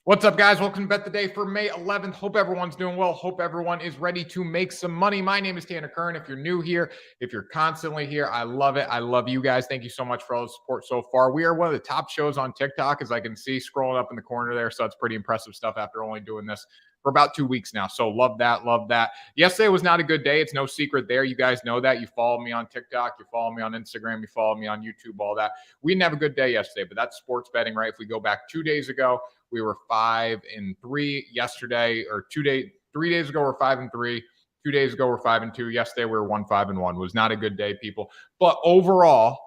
What's up, guys? Welcome to Bet the Day for May 11th. Hope everyone's doing well. Hope everyone is ready to make some money. My name is Tanner Kern. If you're new here, if you're constantly here, I love it. I love you guys. Thank you so much for all the support so far. We are one of the top shows on TikTok, as I can see scrolling up in the corner there. So it's pretty impressive stuff after only doing this for about 2 weeks now. So love that. Love that. Yesterday was not a good day. It's no secret there. You guys know that. You follow me on TikTok. You follow me on Instagram. You follow me on YouTube, all that. We didn't have a good day yesterday, but that's sports betting, right? If we go back 2 days ago, we were 5-3 yesterday, or 3 days ago, we're 5-3. 2 days ago, we're 5-2. Yesterday, we were 1-5-1. It was not a good day, people. But overall,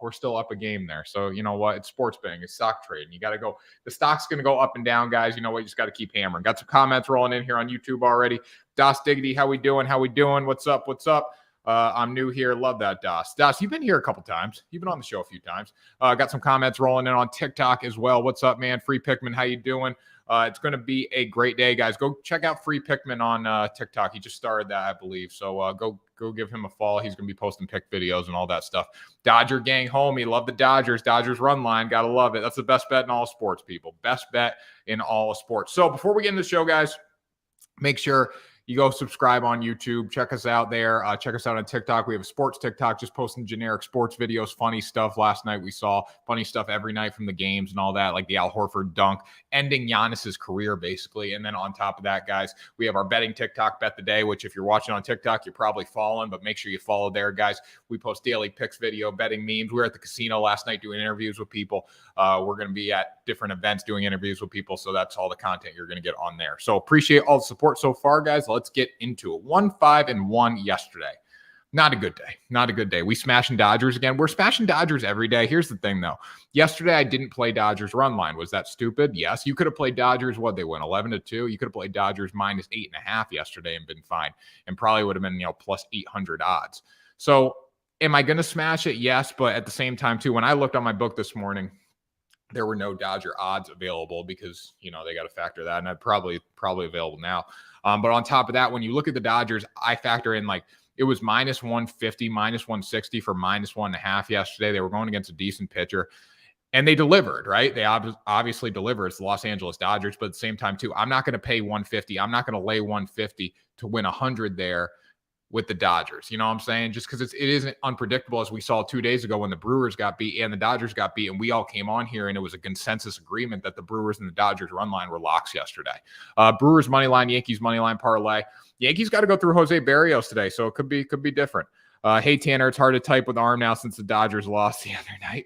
we're still up a game there. So you know what? It's sports betting. It's stock trading. You got to go. The stock's going to go up and down, guys. You know what? You just got to keep hammering. Got some comments rolling in here on YouTube already. Das Diggity, how we doing? How we doing? What's up? What's up? I'm new here. Love that, Das. Das, you've been here a couple times. You've been on the show a few times. Got some comments rolling in on TikTok as well. What's up, man? Free Pickman, how you doing? It's going to be a great day, guys. Go check out Free Pickman on TikTok. He just started that, I believe. So go give him a follow. He's going to be posting pick videos and all that stuff. Dodger gang homie. Love the Dodgers. Dodgers run line. Got to love it. That's the best bet in all sports, people. Best bet in all sports. So before we get into the show, guys, make sure you go subscribe on YouTube. Check us out there. Check us out on TikTok. We have a sports TikTok, just posting generic sports videos, funny stuff. Last night we saw funny stuff every night from the games and all that, like the Al Horford dunk, ending Giannis's career, basically. And then on top of that, guys, we have our betting TikTok, Bet the Day, which if you're watching on TikTok, you're probably following, but make sure you follow there, guys. We post daily picks video, betting memes. We were at the casino last night doing interviews with people. We're going to be at different events doing interviews with people, so that's all the content you're going to get on there. So appreciate all the support so far, guys. Let's get into it. 1-5-1 yesterday. Not a good day. Not a good day. We smashing Dodgers again. We're smashing Dodgers every day. Here's the thing, though. Yesterday, I didn't play Dodgers run line. Was that stupid? Yes. You could have played Dodgers. What, they win 11-2. You could have played Dodgers minus 8.5 yesterday and been fine, and probably would have been plus 800 odds. So am I going to smash it? Yes. But at the same time, too, when I looked on my book this morning, there were no Dodger odds available because, you know, they got to factor that. And I'd probably available now. But on top of that, when you look at the Dodgers, I factor in like it was minus 150, minus 160 for minus 1.5 yesterday. They were going against a decent pitcher. And they delivered, right? They obviously delivered. It's the Los Angeles Dodgers. But at the same time, too, I'm not going to pay 150. I'm not going to lay 150 to win 100 there with the Dodgers. You know what I'm saying? Just because it isn't unpredictable, as we saw 2 days ago when the Brewers got beat and the Dodgers got beat, and we all came on here and it was a consensus agreement that the Brewers and the Dodgers run line were locks yesterday. Brewers money line, Yankees money line parlay. Yankees got to go through Jose Barrios today, so it could be different. Hey Tanner, it's hard to type with arm now since the Dodgers lost the other night.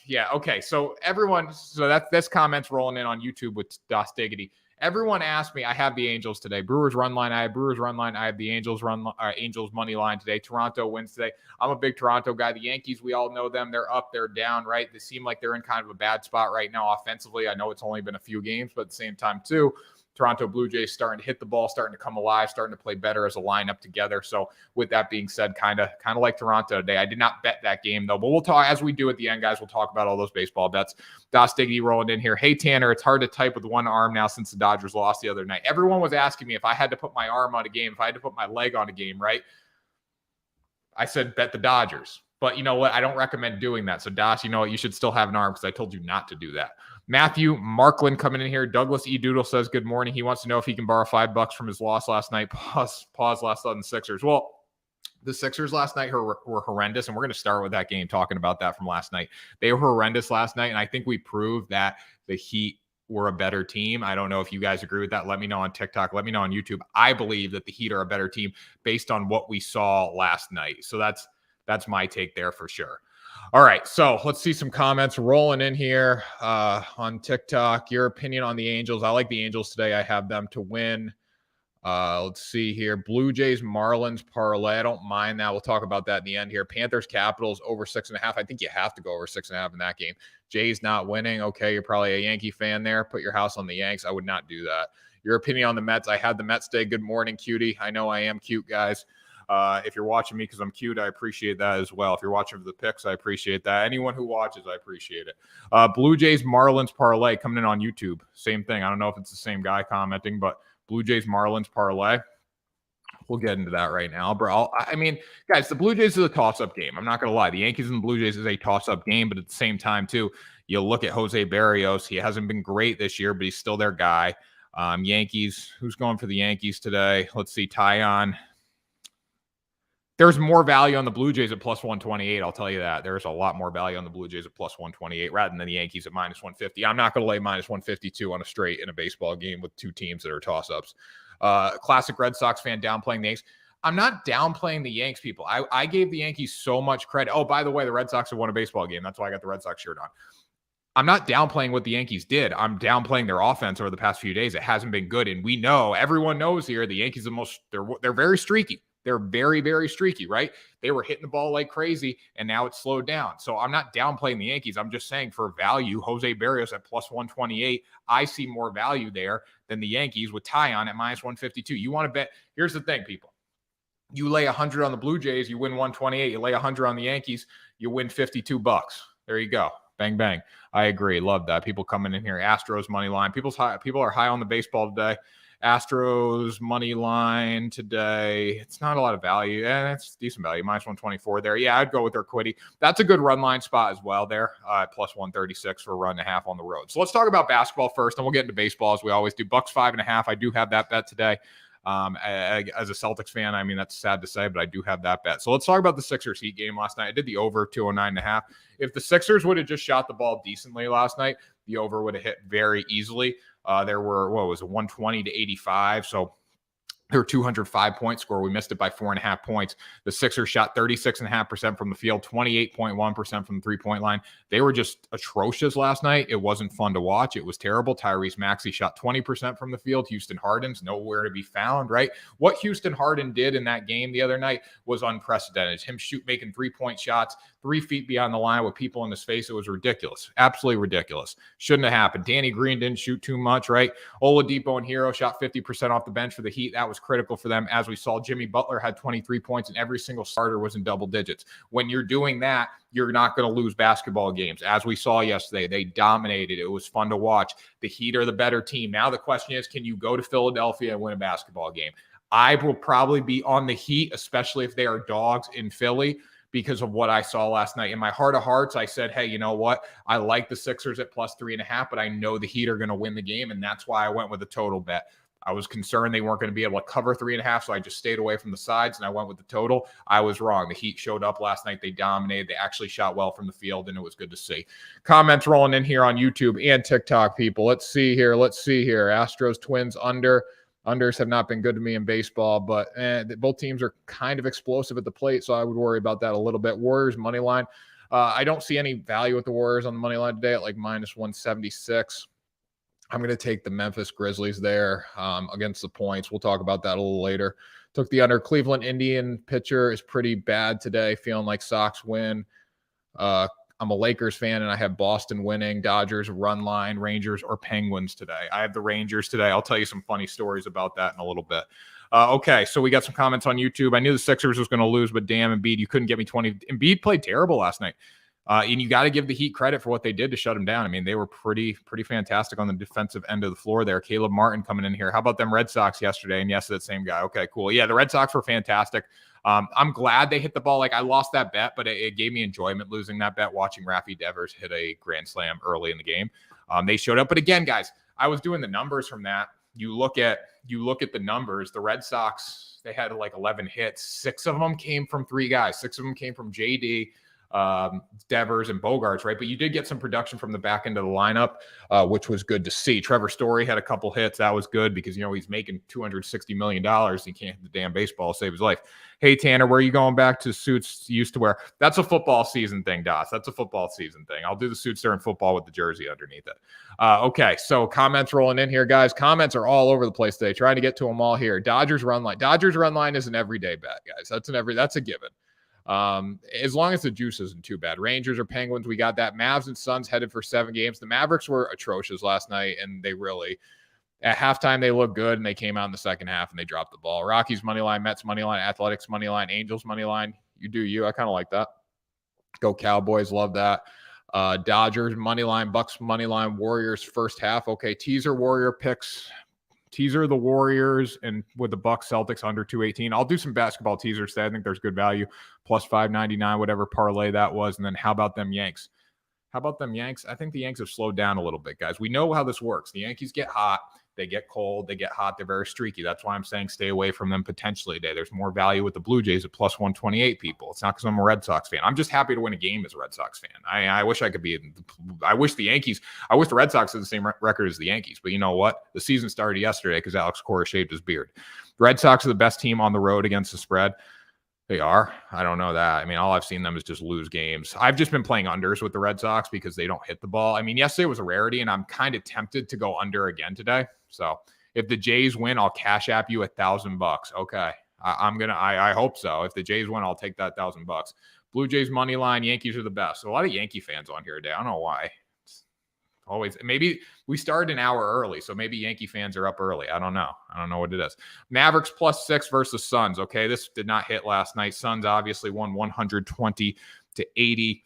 Yeah, okay. So that's comments rolling in on YouTube with Das Diggity. Everyone asked me, I have the Angels today. Brewers run line, I have Brewers run line. I have the Angels Angels money line today. Toronto wins today. I'm a big Toronto guy. The Yankees, we all know them. They're up, they're down, right? They seem like they're in kind of a bad spot right now offensively. I know it's only been a few games, but at the same time, too, Toronto Blue Jays starting to hit the ball, starting to come alive, starting to play better as a lineup together. So with that being said, kind of like Toronto today. I did not bet that game, though, but we'll talk as we do at the end, guys. We'll talk about all those baseball bets. Das Diggity rolling in here. Hey, Tanner, it's hard to type with one arm now since the Dodgers lost the other night. Everyone was asking me if I had to put my arm on a game, if I had to put my leg on a game, right? I said bet the Dodgers. But you know what? I don't recommend doing that. So, Das, you know what? You should still have an arm because I told you not to do that. Matthew Markland coming in here. Douglas E. Doodle says, good morning. He wants to know if he can borrow $5 from his loss last night. Pause last on the Sixers. Well, the Sixers last night were horrendous, and we're going to start with that game talking about that from last night. They were horrendous last night, and I think we proved that the Heat were a better team. I don't know if you guys agree with that. Let me know on TikTok. Let me know on YouTube. I believe that the Heat are a better team based on what we saw last night. So that's my take there for sure. All right, so let's see some comments rolling in here on TikTok. Your opinion on the Angels. I like the Angels today. I have them to win. Let's see here. Blue Jays, Marlins parlay. I don't mind that. We'll talk about that in the end here. Panthers, Capitals over 6.5. I think you have to go over 6.5 in that game. Jays not winning. Okay, you're probably a Yankee fan there. Put your house on the Yanks. I would not do that. Your opinion on the Mets. I had the Mets today. Good morning, cutie. I know I am cute, guys. If you're watching me because I'm cute, I appreciate that as well. If you're watching for the picks, I appreciate that. Anyone who watches, I appreciate it. Blue Jays, Marlins parlay coming in on YouTube. Same thing. I don't know if it's the same guy commenting, but Blue Jays, Marlins parlay. We'll get into that right now, bro. I mean, guys, the Blue Jays is a toss-up game. I'm not going to lie. The Yankees and the Blue Jays is a toss-up game, but at the same time, too, You look at Jose Barrios. He hasn't been great this year, but he's still their guy. Yankees, who's going for the Yankees today? Let's see, Tyon. There's more value on the Blue Jays at plus 128. I'll tell you that. There's a lot more value on the Blue Jays at plus 128 rather than the Yankees at minus 150. I'm not going to lay minus 152 on a straight in a baseball game with two teams that are toss-ups. Classic Red Sox fan downplaying the Yankees. I'm not downplaying the Yanks, people. I gave the Yankees so much credit. Oh, by the way, the Red Sox have won a baseball game. That's why I got the Red Sox shirt on. I'm not downplaying what the Yankees did. I'm downplaying their offense over the past few days. It hasn't been good. And we know, everyone knows here, the Yankees they're very streaky. They're very, very streaky, right? They were hitting the ball like crazy, and now it's slowed down. So I'm not downplaying the Yankees. I'm just saying for value, Jose Barrios at plus 128, I see more value there than the Yankees with Tyon at minus 152. You want to bet? Here's the thing, people. You lay 100 on the Blue Jays, you win 128. You lay 100 on the Yankees, you win $52. There you go. Bang, bang. I agree. Love that. People coming in here. Astros money line. People are high on the baseball today. Astros money line today. It's not a lot of value. It's decent value. Minus 124 there. Yeah, I'd go with their Quiddy. That's a good run line spot as well there. Plus 136 for a run and a half on the road. So let's talk about basketball first, and we'll get into baseball as we always do. Bucks 5.5. I do have that bet today. As a Celtics fan, I mean, that's sad to say, but I do have that bet. So let's talk about the Sixers Heat game last night. I did the over 209.5. If the Sixers would have just shot the ball decently last night, the over would have hit very easily. There were, 120 to 85. So their 205-point score. We missed it by 4.5 points. The Sixers shot 36.5% from the field, 28.1% from the three-point line. They were just atrocious last night. It wasn't fun to watch. It was terrible. Tyrese Maxey shot 20% from the field. Houston Harden's nowhere to be found, right? What Houston Harden did in that game the other night was unprecedented. Him making three-point shots 3 feet beyond the line with people in his face. It was ridiculous. Absolutely ridiculous. Shouldn't have happened. Danny Green didn't shoot too much, right? Oladipo and Hero shot 50% off the bench for the Heat. That was critical for them. As we saw, Jimmy Butler had 23 points and every single starter was in double digits. When you're doing that, you're not going to lose basketball games. As we saw yesterday, they dominated. It was fun to watch. The Heat are the better team. Now the question is, can you go to Philadelphia and win a basketball game? I will probably be on the Heat, especially if they are dogs in Philly, because of what I saw last night. In my heart of hearts, I said, hey, you know what? I like the Sixers at plus 3.5, but I know the Heat are going to win the game, and that's why I went with a total bet. I was concerned they weren't going to be able to cover 3.5, so I just stayed away from the sides, and I went with the total. I was wrong. The Heat showed up last night. They dominated. They actually shot well from the field, and it was good to see. Comments rolling in here on YouTube and TikTok, people. Let's see here. Astros, Twins, under. Unders have not been good to me in baseball, but both teams are kind of explosive at the plate, so I would worry about that a little bit. Warriors, money line. I don't see any value with the Warriors on the money line today at like minus 176. I'm going to take the Memphis Grizzlies there against the points. We'll talk about that a little later. Took the under. Cleveland Indian pitcher is pretty bad today, feeling like Sox win. I'm a Lakers fan, and I have Boston winning, Dodgers, run line, Rangers, or Penguins today. I have the Rangers today. I'll tell you some funny stories about that in a little bit. Okay, so we got some comments on YouTube. I knew the Sixers was going to lose, but damn, Embiid, you couldn't get me 20. Embiid played terrible last night. And you got to give the Heat credit for what they did to shut him down. I mean, they were pretty fantastic on the defensive end of the floor there. Caleb Martin coming in here. How about them Red Sox yesterday? And yes, that same guy. Okay, cool. Yeah, the Red Sox were fantastic. I'm glad they hit the ball. Like, I lost that bet, but it gave me enjoyment losing that bet, watching Rafi Devers hit a grand slam early in the game. They showed up. But again, guys, I was doing the numbers from that. You look at the numbers. The Red Sox, they had like 11 hits. 6 of them came from 3 guys. 6 of them came from JD, Devers, and Bogarts, right? But you did get some production from the back end of the lineup, which was good to see. Trevor Story had a couple hits. That was good because, you know, he's making $260 million. He can't hit the damn baseball to save his life. Hey, Tanner, where are you going back to suits you used to wear? That's a football season thing, Das. That's a football season thing. I'll do the suits during football with the jersey underneath it. Okay, so comments rolling in here, guys. Comments are all over the place today. Trying to get to them all here. Dodgers run line. Dodgers run line is an everyday bet, guys. That's a given. As long as the juice isn't too bad. Rangers or Penguins, we got that. Mavs and Suns headed for 7 games. The Mavericks were atrocious last night, and they really, at halftime, they looked good, and they came out in the second half, and they dropped the ball. Rockies money line, Mets money line, Athletics money line, Angels money line. You do you. I kind of like that. Go Cowboys. Love that. Dodgers money line, Bucks money line, Warriors first half. Okay, teaser Warrior picks. Teaser the Warriors and with the Bucks Celtics under 218. I'll do some basketball teasers today. I think there's good value. Plus 599, whatever parlay that was. And then how about them Yanks? How about them Yanks? I think the Yanks have slowed down a little bit, guys. We know how this works. The Yankees get hot. They get cold. They get hot. They're very streaky. That's why I'm saying stay away from them potentially today. There's more value with the Blue Jays at plus 128 people. It's not because I'm a Red Sox fan. I'm just happy to win a game as a Red Sox fan. I wish I could be. I wish the Red Sox had the same record as the Yankees. But you know what? The season started yesterday because Alex Cora shaved his beard. The Red Sox are the best team on the road against the spread. They are. I don't know that. I mean, all I've seen them is just lose games. I've just been playing unders with the Red Sox because they don't hit the ball. I mean, yesterday was a rarity, and I'm kind of tempted to go under again today. So if the Jays win, I'll cash app you $1,000. Okay. I hope so. If the Jays win, I'll take that $1,000. Blue Jays money line, Yankees are the best. So a lot of Yankee fans on here today. I don't know why. Always, maybe we started an hour early, so maybe Yankee fans are up early. I don't know what it is. Mavericks +6 versus Suns. Okay, this did not hit last night. Suns obviously won 120-80.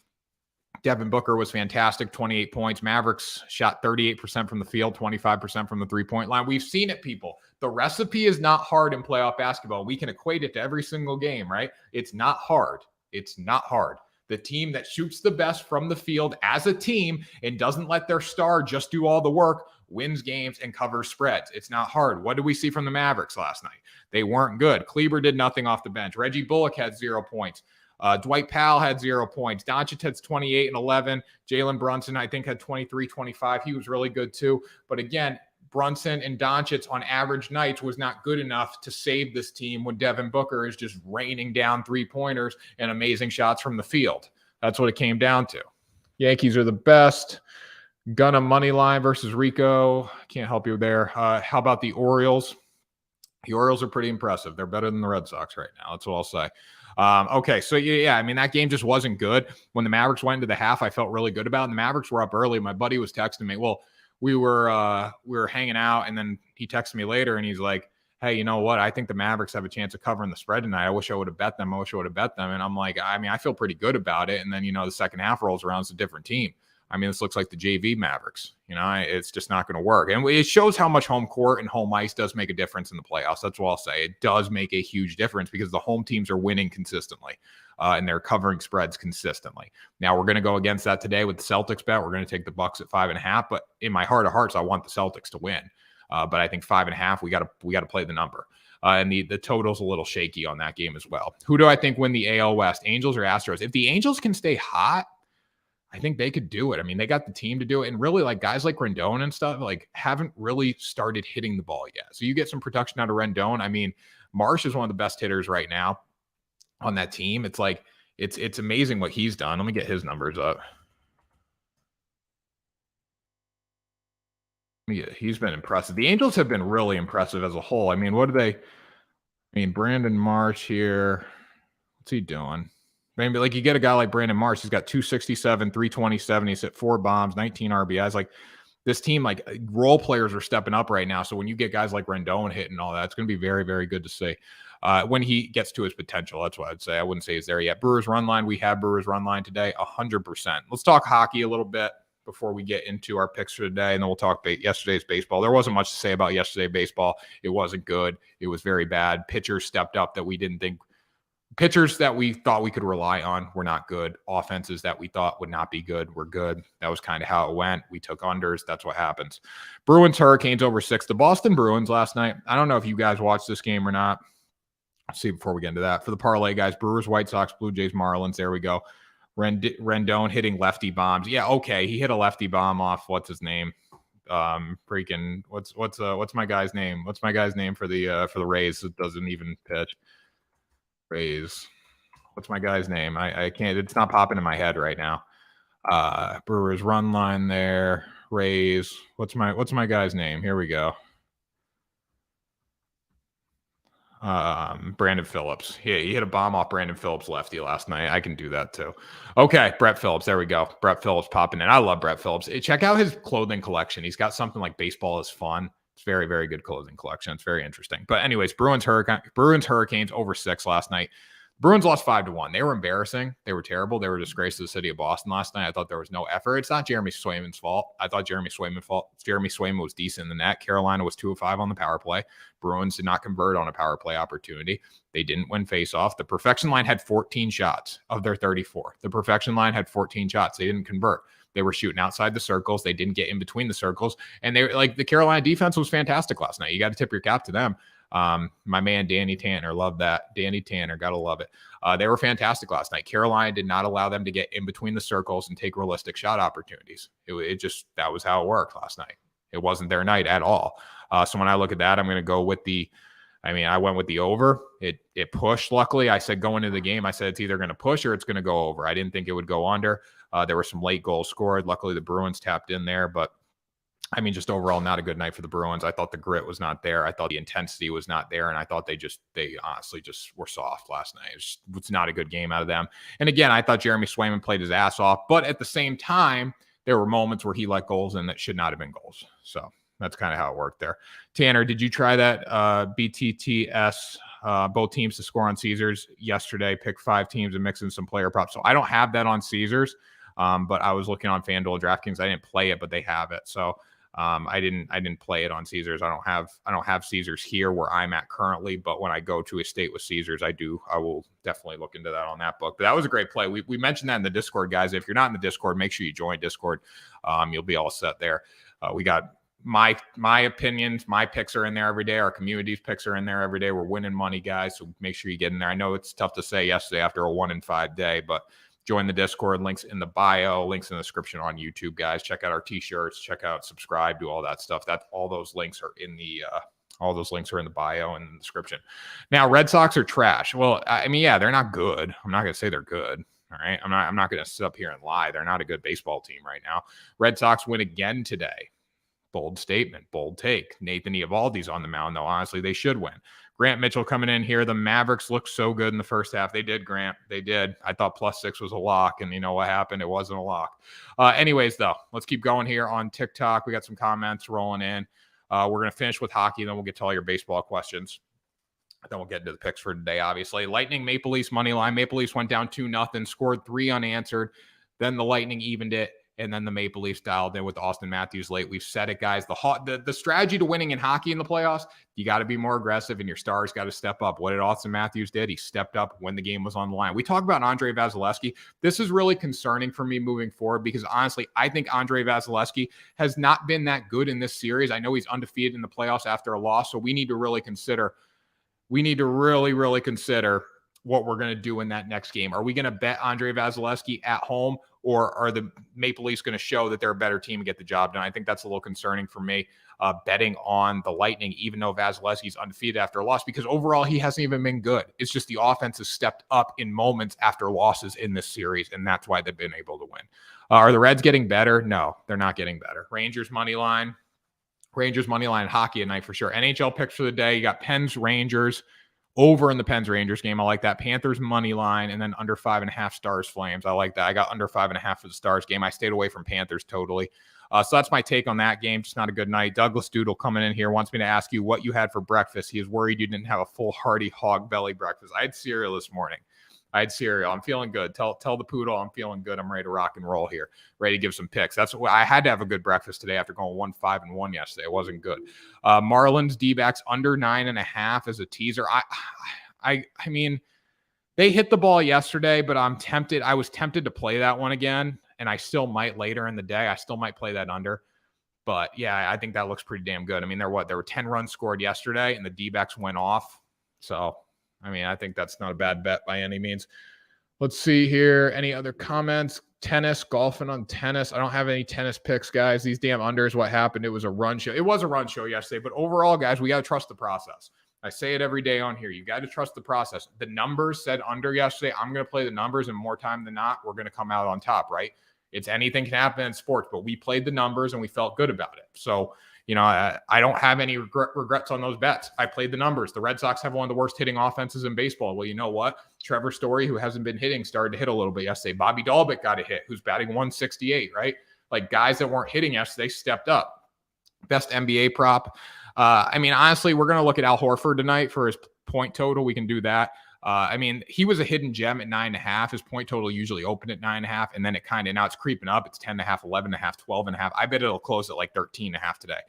Devin Booker was fantastic, 28 points. Mavericks shot 38% from the field, 25% from the three-point line. We've seen it, people. The recipe is not hard in playoff basketball. We can equate it to every single game, right? It's not hard. It's not hard. The team that shoots the best from the field as a team and doesn't let their star just do all the work wins games and covers spreads. It's not hard. What did we see from the Mavericks last night? They weren't good. Kleber did nothing off the bench. Reggie Bullock had 0 points. Dwight Powell had 0 points. Doncic had 28 and 11. Jalen Brunson, I think, had 23, 25. He was really good too. But again, Brunson and Doncic on average nights was not good enough to save this team when Devin Booker is just raining down three-pointers and amazing shots from the field. That's what it came down to. Yankees are the best. Gunna money line versus Rico. Can't help you there. How about the Orioles? The Orioles are pretty impressive. They're better than the Red Sox right now. That's what I'll say. Okay, so yeah, I mean, that game just wasn't good. When the Mavericks went into the half, I felt really good about it. And the Mavericks were up early. My buddy was texting me. Well, we were hanging out, and then he texted me later, and he's like, hey, you know what? I think the Mavericks have a chance of covering the spread tonight. I wish I would have bet them. And I'm like, I mean, I feel pretty good about it. And then, the second half rolls around. It's a different team. I mean, this looks like the JV Mavericks. It's just not going to work. And it shows how much home court and home ice does make a difference in the playoffs. That's what I'll say. It does make a huge difference because the home teams are winning consistently and they're covering spreads consistently. Now, we're going to go against that today with the Celtics bet. We're going to take the Bucks at 5.5. But in my heart of hearts, I want the Celtics to win. But I think 5.5, we got to play the number. And the total's a little shaky on that game as well. Who do I think win the AL West? Angels or Astros? If the Angels can stay hot, I think they could do it. I mean, they got the team to do it. And really, like, guys like Rendon and stuff, like, haven't really started hitting the ball yet. So you get some production out of Rendon. I mean, Marsh is one of the best hitters right now on that team. It's like, it's amazing what he's done. Let me get his numbers up. Yeah, he's been impressive. The Angels have been really impressive as a whole. I mean, Brandon Marsh here. What's he doing? Maybe like you get a guy like Brandon Marsh, he's got 267, 327. He's hit 4 bombs, 19 RBIs. Like, this team, like, role players are stepping up right now. So when you get guys like Rendon hitting all that, it's going to be very, very good to see when he gets to his potential. That's what I'd say. I wouldn't say he's there yet. Brewers run line. We have Brewers run line today, 100%. Let's talk hockey a little bit before we get into our picks for today, and then we'll talk yesterday's baseball. There wasn't much to say about yesterday's baseball. It wasn't good. It was very bad. Pitchers stepped up that we didn't think. Pitchers that we thought we could rely on were not good. Offenses that we thought would not be good were good. That was kind of how it went. We took unders. That's what happens. Bruins, Hurricanes over 6. The Boston Bruins last night. I don't know if you guys watched this game or not. Let's see before we get into that. For the parlay guys, Brewers, White Sox, Blue Jays, Marlins. There we go. Rendon hitting lefty bombs. Yeah, okay. He hit a lefty bomb off, what's his name? What's my guy's name? What's my guy's name for the Rays? It doesn't even pitch. Rays. What's my guy's name? I can't, it's not popping in my head right now. Brewers run line there. Rays. What's my guy's name? Here we go. Brandon Phillips. He hit a bomb off Brandon Phillips lefty last night. I can do that too. Okay, Brett Phillips. There we go. Brett Phillips popping in. I love Brett Phillips. Check out his clothing collection. He's got something like Baseball is Fun. It's very, very good clothing collection. It's very interesting. But anyways, Bruins Hurricanes over 6 last night. Bruins lost 5-1. They were embarrassing. They were terrible. They were a disgrace to the city of Boston last night. I thought there was no effort. It's not Jeremy Swayman's fault. I thought Jeremy Swayman was decent in the net. Carolina was 2 of 5 on the power play. Bruins did not convert on a power play opportunity. They didn't win faceoff. The perfection line had 14 shots of their 34. The perfection line had 14 shots. They didn't convert. They were shooting outside the circles. They didn't get in between the circles. And they like the Carolina defense was fantastic last night. You got to tip your cap to them. My man, Danny Tanner, love that. Danny Tanner, got to love it. They were fantastic last night. Carolina did not allow them to get in between the circles and take realistic shot opportunities. It just, that was how it worked last night. It wasn't their night at all. So when I look at that, I'm going to go with I went with the over. It pushed. Luckily, I said going into the game, I said it's either going to push or it's going to go over. I didn't think it would go under. There were some late goals scored. Luckily, the Bruins tapped in there, but just overall, not a good night for the Bruins. I thought the grit was not there. I thought the intensity was not there. And I thought they honestly just were soft last night. It's not a good game out of them. And again, I thought Jeremy Swayman played his ass off. But at the same time, there were moments where he let goals in that should not have been goals. So that's kind of how it worked there. Tanner, did you try that BTTS, both teams to score on Caesars yesterday? Pick 5 teams and mix in some player props. So I don't have that on Caesars, but I was looking on FanDuel, DraftKings. I didn't play it, but they have it. So I didn't play it on Caesars. I don't have Caesars here where I'm at currently, but when I go to a state with Caesars, I will definitely look into that on that book. But that was a great play. We mentioned that in the Discord, guys. If you're not in the Discord, make sure you join Discord. You'll be all set there. We got my opinions, my picks are in there every day. Our community's picks are in there every day. We're winning money, guys. So make sure you get in there. I know it's tough to say yesterday after a 1-5 day, but join the Discord. Links in the bio, links in the description on YouTube, guys. Check out our t-shirts, check out, subscribe, do all that stuff. All those links are in the bio and the description. Now, Red Sox are trash. Well, yeah, they're not good. I'm not going to say they're good. All right. I'm not going to sit up here and lie. They're not a good baseball team right now. Red Sox win again today. Bold statement, bold take. Nathan Eovaldi's on the mound, though. Honestly, they should win. Grant Mitchell coming in here. The Mavericks looked so good in the first half. They did, Grant. They did. I thought +6 was a lock, and you know what happened? It wasn't a lock. Anyways, though, let's keep going here on TikTok. We got some comments rolling in. We're going to finish with hockey, then we'll get to all your baseball questions. Then we'll get into the picks for today, obviously. Lightning, Maple Leafs money line. Maple Leafs went down 2-0, scored 3 unanswered. Then the Lightning evened it. And then the Maple Leafs dialed in with Austin Matthews late. We've said it, guys. The strategy to winning in hockey in the playoffs, you got to be more aggressive, and your stars got to step up. What did Austin Matthews did? He stepped up when the game was on the line. We talk about Andrei Vasilevskiy. This is really concerning for me moving forward because, honestly, I think Andrei Vasilevskiy has not been that good in this series. I know he's undefeated in the playoffs after a loss, so we need to really consider what we're going to do in that next game. Are we going to bet Andrei Vasilevskiy at home, or are the Maple Leafs going to show that they're a better team and get the job done? I think that's a little concerning for me, betting on the Lightning, even though Vasilevsky's undefeated after a loss, because overall he hasn't even been good. It's just the offense has stepped up in moments after losses in this series, and that's why they've been able to win. Are the Reds getting better? No, they're not getting better. Rangers money line hockey at night for sure. NHL picks for the day. You got Pens Rangers. Over in the Pens Rangers game. I like that. Panthers money line, and then under 5.5 Stars Flames. I like that. I got under 5.5 for the Stars game. I stayed away from Panthers totally. So that's my take on that game. Just not a good night. Douglas Doodle coming in here wants me to ask you what you had for breakfast. He is worried you didn't have a full hearty hog belly breakfast. I had cereal this morning. I'm feeling good. Tell the poodle I'm feeling good. I'm ready to rock and roll here. Ready to give some picks. That's what I had to have a good breakfast today after going 1-5-1 yesterday. It wasn't good. Marlins D-backs under 9.5 as a teaser. I mean, they hit the ball yesterday, but I'm tempted. I was tempted to play that one again, and I still might later in the day. I still might play that under. But yeah, I think that looks pretty damn good. I mean, there were 10 runs scored yesterday, and the D-backs went off. So I think that's not a bad bet by any means. Let's see here. Any other comments? Tennis, golfing on tennis. I don't have any tennis picks, guys. These damn unders, what happened? It was a run show. It was a run show yesterday, but overall, guys, we got to trust the process. I say it every day on here. You got to trust the process. The numbers said under yesterday. I'm going to play the numbers, and more time than not, we're going to come out on top, right? It's anything can happen in sports, but we played the numbers, and we felt good about it. So, I don't have any regrets on those bets. I played the numbers. The Red Sox have one of the worst hitting offenses in baseball. Well, you know what? Trevor Story, who hasn't been hitting, started to hit a little bit yesterday. Bobby Dahlbeck got a hit, who's batting 168, right? Like guys that weren't hitting yesterday stepped up. Best NBA prop. Honestly, we're going to look at Al Horford tonight for his point total. We can do that. I mean, he was a hidden gem at 9.5. His point total usually opened at 9.5, and then it kind of now it's creeping up. It's 10.5, 11.5, 12.5. I bet it'll close at like 13.5 today.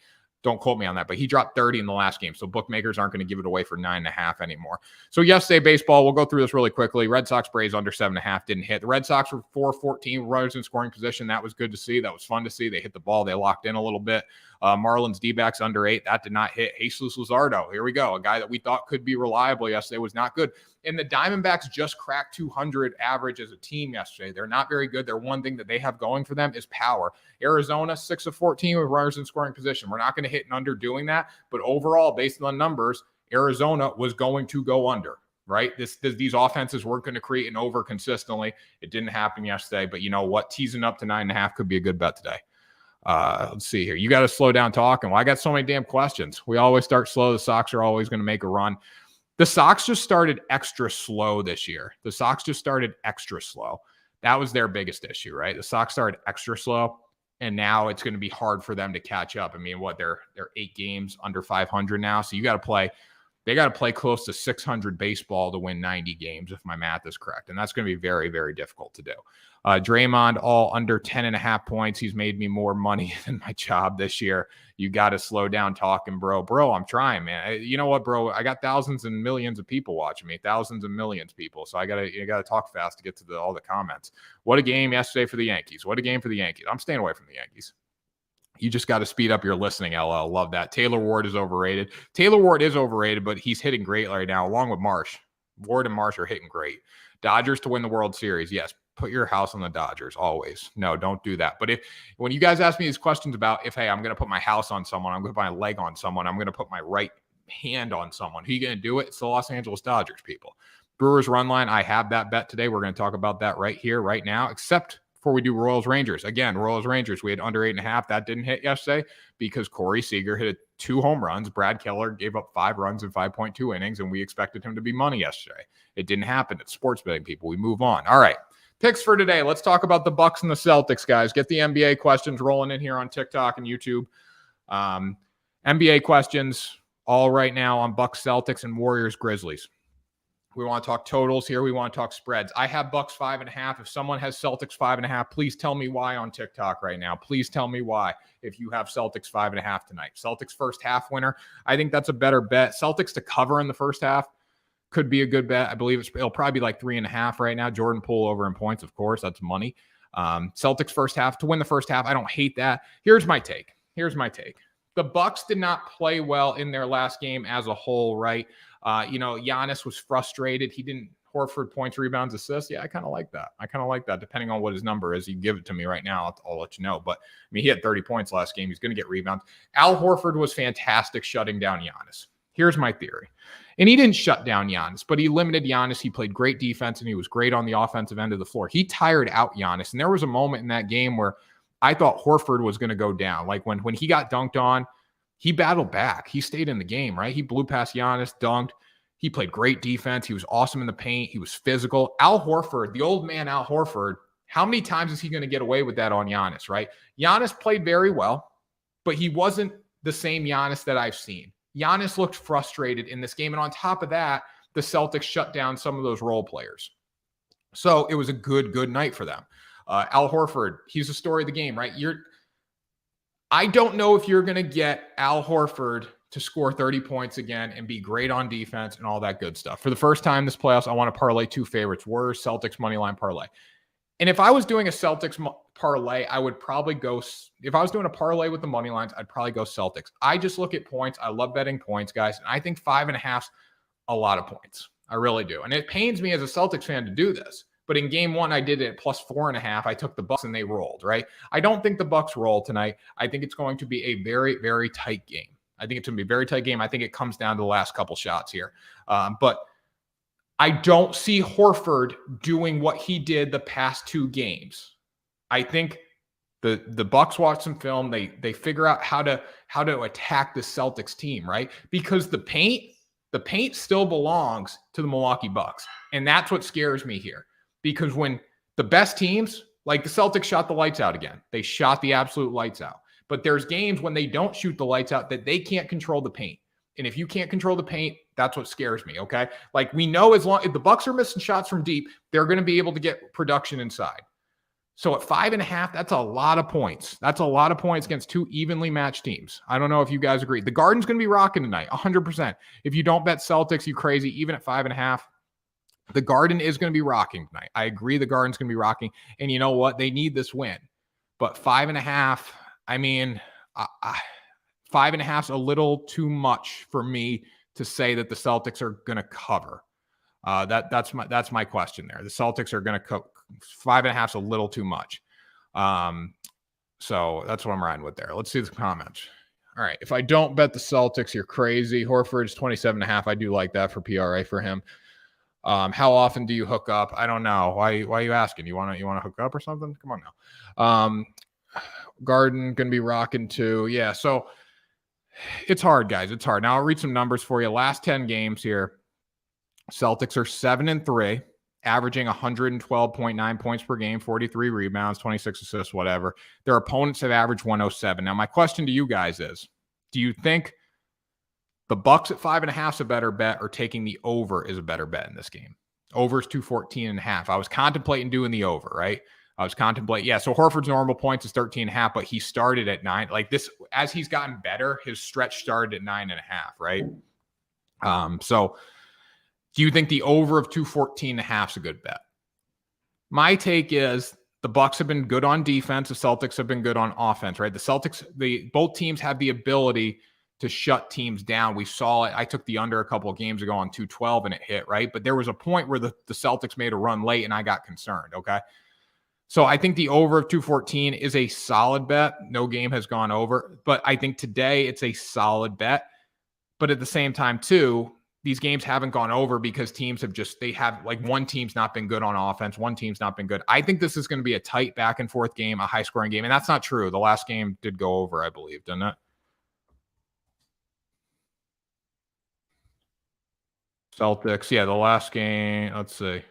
Don't quote me on that, but he dropped 30 in the last game. So bookmakers aren't going to give it away for 9.5 anymore. So yesterday, baseball, we'll go through this really quickly. Red Sox Braves under 7.5 didn't hit. The Red Sox were 4-14 runners in scoring position. That was good to see. That was fun to see. They hit the ball. They locked in a little bit. Marlins D-backs under 8. That did not hit. Jesus Luzardo, here we go. A guy that we thought could be reliable yesterday was not good. And the Diamondbacks just cracked 200 average as a team yesterday. They're not very good. Their one thing that they have going for them is power. Arizona, 6 of 14 with runners in scoring position. We're not going to hit an under doing that. But overall, based on numbers, Arizona was going to go under, right? These offenses weren't going to create an over consistently. It didn't happen yesterday. But you know what? Teasing up to 9.5 could be a good bet today. Let's see here. You got to slow down talking. Well, I got so many damn questions. We always start slow. The Sox are always going to make a run. The Sox just started extra slow this year. The Sox just started extra slow. That was their biggest issue, right? The Sox started extra slow, and now it's going to be hard for them to catch up. I mean, they're 8 games under 500 now, so they got to play close to 600 baseball to win 90 games, if my math is correct. And that's going to be very, very difficult to do. Draymond, all under 10.5 points. He's made me more money than my job this year. You got to slow down talking, bro. Bro, I'm trying, man. You know what, bro? I got thousands and millions of people watching me, thousands and millions of people. So you gotta talk fast to get to all the comments. What a game yesterday for the Yankees. What a game for the Yankees. I'm staying away from the Yankees. You just got to speed up your listening, LL. Love that. Taylor Ward is overrated. Taylor Ward is overrated, but he's hitting great right now, along with Marsh. Ward and Marsh are hitting great. Dodgers to win the World Series. Yes, put your house on the Dodgers, always. No, don't do that. But when you guys ask me these questions about hey, I'm going to put my house on someone, I'm going to put my leg on someone, I'm going to put my right hand on someone, who are you going to do it? It's the Los Angeles Dodgers, people. Brewers run line, I have that bet today. We're going to talk about that right here, right now, except before we do Royals-Rangers. Again, Royals-Rangers, we had under 8.5. That didn't hit yesterday because Corey Seager hit 2 home runs. Brad Keller gave up 5 runs in 5.2 innings, and we expected him to be money yesterday. It didn't happen. It's sports betting, people. We move on. All right. Picks for today. Let's talk about the Bucks and the Celtics, guys. Get the NBA questions rolling in here on TikTok and YouTube. NBA questions all right now on Bucks, Celtics, and Warriors, Grizzlies. We want to talk totals here. We want to talk spreads. I have Bucks 5.5. If someone has Celtics 5.5, please tell me why on TikTok right now. Please tell me why if you have Celtics 5.5 tonight. Celtics first half winner. I think that's a better bet. Celtics to cover in the first half could be a good bet. I believe it'll probably be like 3.5 right now. Jordan Poole over in points, of course. That's money. Celtics first half to win the first half. I don't hate that. Here's my take. The Bucks did not play well in their last game as a whole, right? Giannis was frustrated. He didn't Horford points, rebounds, assists. Yeah, I kind of like that. Depending on what his number is, you give it to me right now, I'll let you know. But I mean, he had 30 points last game. He's going to get rebounds. Al Horford was fantastic shutting down Giannis. Here's my theory. And he didn't shut down Giannis, but he limited Giannis. He played great defense, and he was great on the offensive end of the floor. He tired out Giannis. And there was a moment in that game where I thought Horford was going to go down. Like when he got dunked on, he battled back. He stayed in the game, right? He blew past Giannis, dunked. He played great defense. He was awesome in the paint. He was physical. Al Horford, the old man Al Horford, how many times is he going to get away with that on Giannis, right? Giannis played very well, but he wasn't the same Giannis that I've seen. Giannis looked frustrated in this game. And on top of that, the Celtics shut down some of those role players. So it was a good night for them. Al Horford, he's the story of the game, right? I don't know if you're going to get Al Horford to score 30 points again and be great on defense and all that good stuff. For the first time this playoffs, I want to parlay 2 favorites. Warriors, Celtics, moneyline parlay. And if I was doing a Celtics parlay, I would probably go, if I was doing a parlay with the money lines, I'd probably go Celtics. I just look at points. I love betting points, guys. And I think 5.5's a lot of points. I really do. And it pains me as a Celtics fan to do this. But in game 1, I did it at plus 4.5. I took the Bucks and they rolled, right? I don't think the Bucks roll tonight. I think it's going to be a very, very tight game. I think it comes down to the last couple shots here. But I don't see Horford doing what he did the past 2 games. I think the Bucks watch some film. They figure out how to attack the Celtics team, right? Because the paint still belongs to the Milwaukee Bucks. And that's what scares me here. Because when the best teams, like the Celtics shot the lights out again. They shot the absolute lights out. But there's games when they don't shoot the lights out that they can't control the paint. And if you can't control the paint, That's what scares me, okay? Like, we know as long if the Bucks are missing shots from deep, they're going to be able to get production inside. So at 5.5, that's a lot of points. That's a lot of points against two evenly matched teams. I don't know if you guys agree. The Garden's going to be rocking tonight, 100%. If you don't bet Celtics, you crazy. Even at 5.5, the Garden is going to be rocking tonight. I agree the Garden's going to be rocking. And you know what? They need this win. But 5.5, I mean, 5.5 is a little too much for me to say that the Celtics are going to cover. That's my question there. The Celtics are going to cover. 5.5 is a little too much. So that's what I'm riding with there. Let's see the comments. All right. If I don't bet the Celtics, you're crazy. Horford's 27.5. I do like that for PRA for him. How often do you hook up? I don't know. Why are you asking? You want to hook up or something? Come on now. Garden going to be rocking too. Yeah. So it's hard, guys. It's hard. Now I'll read some numbers for you. Last 10 games here. Celtics are 7-3, averaging 112.9 points per game, 43 rebounds, 26 assists, whatever. Their opponents have averaged 107. Now my question to you guys is, do you think the Bucks at 5.5 is a better bet, or taking the over is a better bet in this game? Over is 214.5. I was contemplating doing the over, right? I was contemplating. Yeah, so Horford's normal points is 13.5, but he started at 9. Like this, as he's gotten better, his stretch started at 9.5, right? So do you think the over of 214.5 is a good bet? My take is the Bucks have been good on defense. The Celtics have been good on offense, right? The Celtics, both teams have the ability to shut teams down. We saw it. I took the under a couple of games ago on 212 and it hit, right? But there was a point where the Celtics made a run late and I got concerned, okay? So I think the over of 214 is a solid bet. No game has gone over, but I think today it's a solid bet. But at the same time, too, these games haven't gone over because teams have one team's not been good on offense. One team's not been good. I think this is going to be a tight back and forth game, a high scoring game. And that's not true. The last game did go over, I believe, didn't it? Celtics. Yeah, the last game, let's see.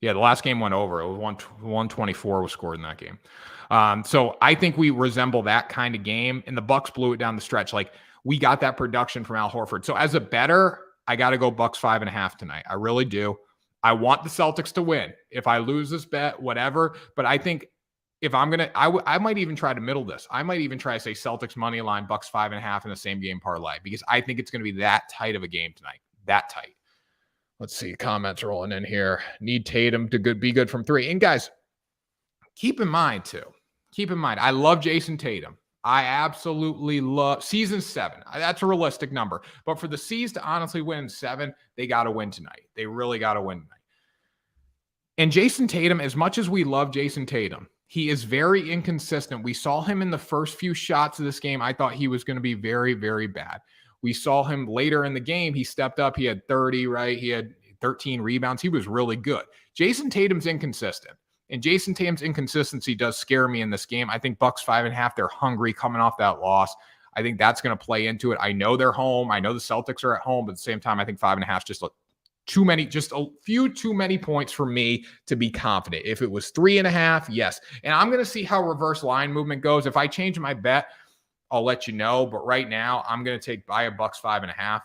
Yeah, the last game went over. It was 124 was scored in that game. So I think we resemble that kind of game, and the Bucks blew it down the stretch. Like, we got that production from Al Horford. So as a bettor, I got to go Bucks 5.5 tonight. I really do. I want the Celtics to win. If I lose this bet, whatever. But I think if I'm going to, I might even try to middle this. I might even try to say Celtics money line, Bucks 5.5 in the same game parlay, because I think it's going to be that tight of a game tonight. That tight. Let's see. Comments rolling in here. Need Tatum to be good from 3. And guys, keep in mind, I love Jason Tatum. I absolutely love season 7. That's a realistic number. But for the C's to honestly win 7, they got to win tonight. They really got to win tonight. And Jason Tatum, as much as we love Jason Tatum, he is very inconsistent. We saw him in the first few shots of this game. I thought he was going to be very, very bad. We saw him later in the game. He stepped up. He had 30, right? He had 13 rebounds. He was really good. Jason Tatum's inconsistent. And Jason Tatum's inconsistency does scare me in this game. I think Bucks 5.5, they're hungry coming off that loss. I think that's going to play into it. I know they're home. I know the Celtics are at home, but at the same time, I think 5.5 is just a few too many points for me to be confident. If it was 3.5, yes. And I'm going to see how reverse line movement goes. If I change my bet, I'll let you know. But right now, I'm going to buy a Bucks 5.5.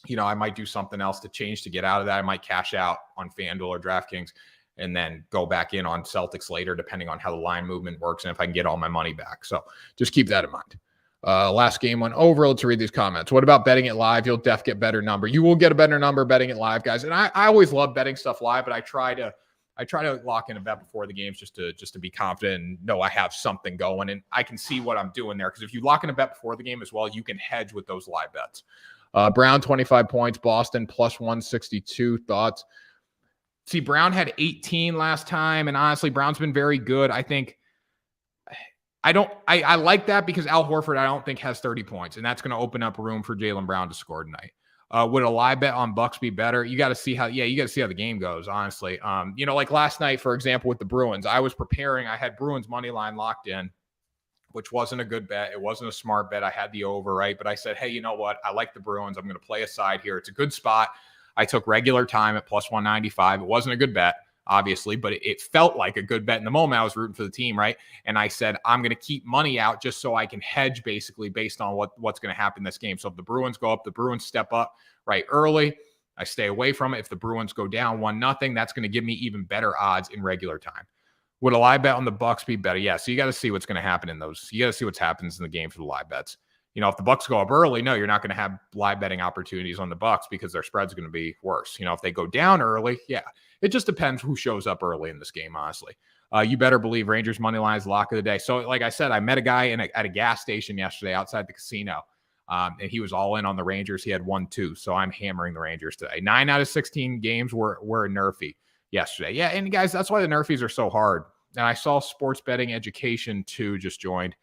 You know, I might do something else to change to get out of that. I might cash out on FanDuel or DraftKings and then go back in on Celtics later, depending on how the line movement works and if I can get all my money back. So just keep that in mind. Last game went over. Let's read these comments. What about betting it live? You'll get better number. You will get a better number betting it live, guys. And I always love betting stuff live, but I try to lock in a bet before the games just to be confident and know I have something going and I can see what I'm doing there. Because if you lock in a bet before the game as well, you can hedge with those live bets. Brown 25 points, Boston plus 162. Thoughts? See, Brown had 18 last time, and honestly, Brown's been very good. I think I like that because Al Horford, I don't think, has 30 points, and that's going to open up room for Jaylen Brown to score tonight. Would a live bet on Bucks be better? You got to see how the game goes, honestly. Like last night, for example, with the Bruins, I was preparing. I had Bruins money line locked in, which wasn't a good bet. It wasn't a smart bet. I had the over, right? But I said, hey, you know what? I like the Bruins. I'm going to play a side here. It's a good spot. I took regular time at plus 195. It wasn't a good bet. obviously, but it felt like a good bet in the moment. I was rooting for the team, right? And I said, I'm going to keep money out just so I can hedge basically based on what's going to happen in this game. So if the Bruins go up, the Bruins step up right early, I stay away from it. If the Bruins go down 1-0, that's going to give me even better odds in regular time. Would a live bet on the Bucks be better? Yeah. So you got to see what's going to happen in those. You got to see what happens in the game for the live bets. If the Bucks go up early, no, you're not going to have live betting opportunities on the Bucks because their spread's going to be worse. If they go down early, yeah, it just depends who shows up early in this game, honestly. You better believe Rangers money line is lock of the day. So like I said, I met a guy at a gas station yesterday outside the casino, and he was all in on the Rangers. He had 1-2, so I'm hammering the Rangers today. 9 out of 16 games were a nerfy yesterday. Yeah, and guys, that's why the nerfies are so hard. And I saw Sports Betting Education 2 just joined.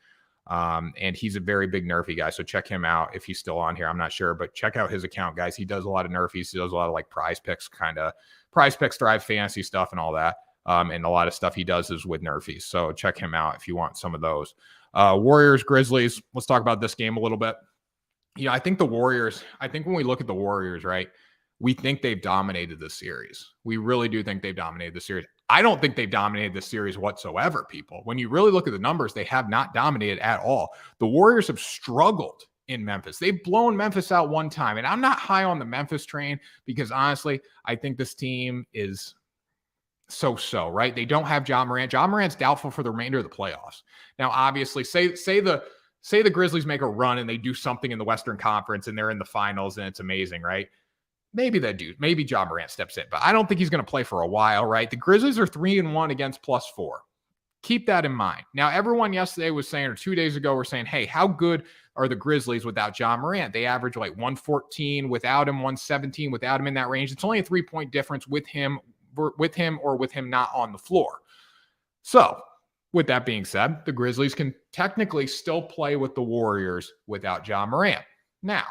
And he's a very big nerfy guy. So check him out if he's still on here. I'm not sure, but check out his account, guys. He does a lot of nerfies. He does a lot of like prize picks drive fantasy stuff and all that. And a lot of stuff he does is with nerfies. So check him out if you want some of those. Warriors, Grizzlies. Let's talk about this game a little bit. I think when we look at the Warriors, right, we think they've dominated this series. We really do think they've dominated the series. I don't think they've dominated the series whatsoever, people. When you really look at the numbers, they have not dominated at all. The Warriors have struggled in Memphis. They've blown Memphis out one time. And I'm not high on the Memphis train because, honestly, I think this team is so-so, right? They don't have Ja Morant. Ja Morant's doubtful for the remainder of the playoffs. Now, obviously, say the Grizzlies make a run and they do something in the Western Conference and they're in the finals and it's amazing, right? Maybe Ja Morant steps in, but I don't think he's going to play for a while, right? The Grizzlies are 3-1 against +4. Keep that in mind. Now, everyone yesterday was saying, or 2 days ago, were saying, hey, how good are the Grizzlies without Ja Morant? They average like 114 without him, 117 without him in that range. It's only a 3-point difference with him or with him not on the floor. So, with that being said, the Grizzlies can technically still play with the Warriors without Ja Morant. Now,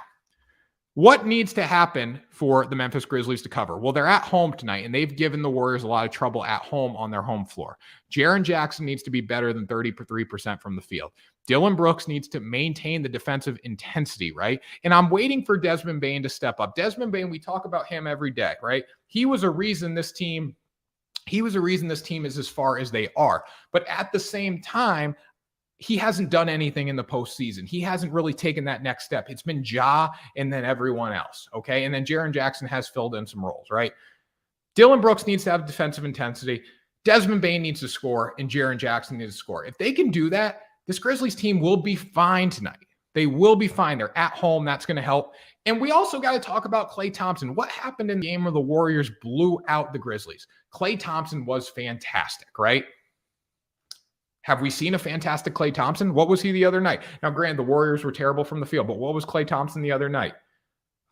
what needs to happen for the Memphis Grizzlies to cover? Well, they're at home tonight, and they've given the Warriors a lot of trouble at home on their home floor. Jaren Jackson needs to be better than 33% from the field. Dylan Brooks needs to maintain the defensive intensity, right? And I'm waiting for Desmond Bane to step up. Desmond Bane, we talk about him every day, right? He was a reason this team is as far as they are. But at the same time, he hasn't done anything in the postseason. He hasn't really taken that next step. It's been Ja and then everyone else, okay? And then Jaren Jackson has filled in some roles, right? Dylan Brooks needs to have defensive intensity. Desmond Bane needs to score, and Jaren Jackson needs to score. If they can do that, this Grizzlies team will be fine tonight. They will be fine. They're at home. That's going to help. And we also got to talk about Klay Thompson. What happened in the game where the Warriors blew out the Grizzlies? Klay Thompson was fantastic, right? Have we seen a fantastic Klay Thompson? What was he the other night? Now, granted, the Warriors were terrible from the field, but what was Klay Thompson the other night?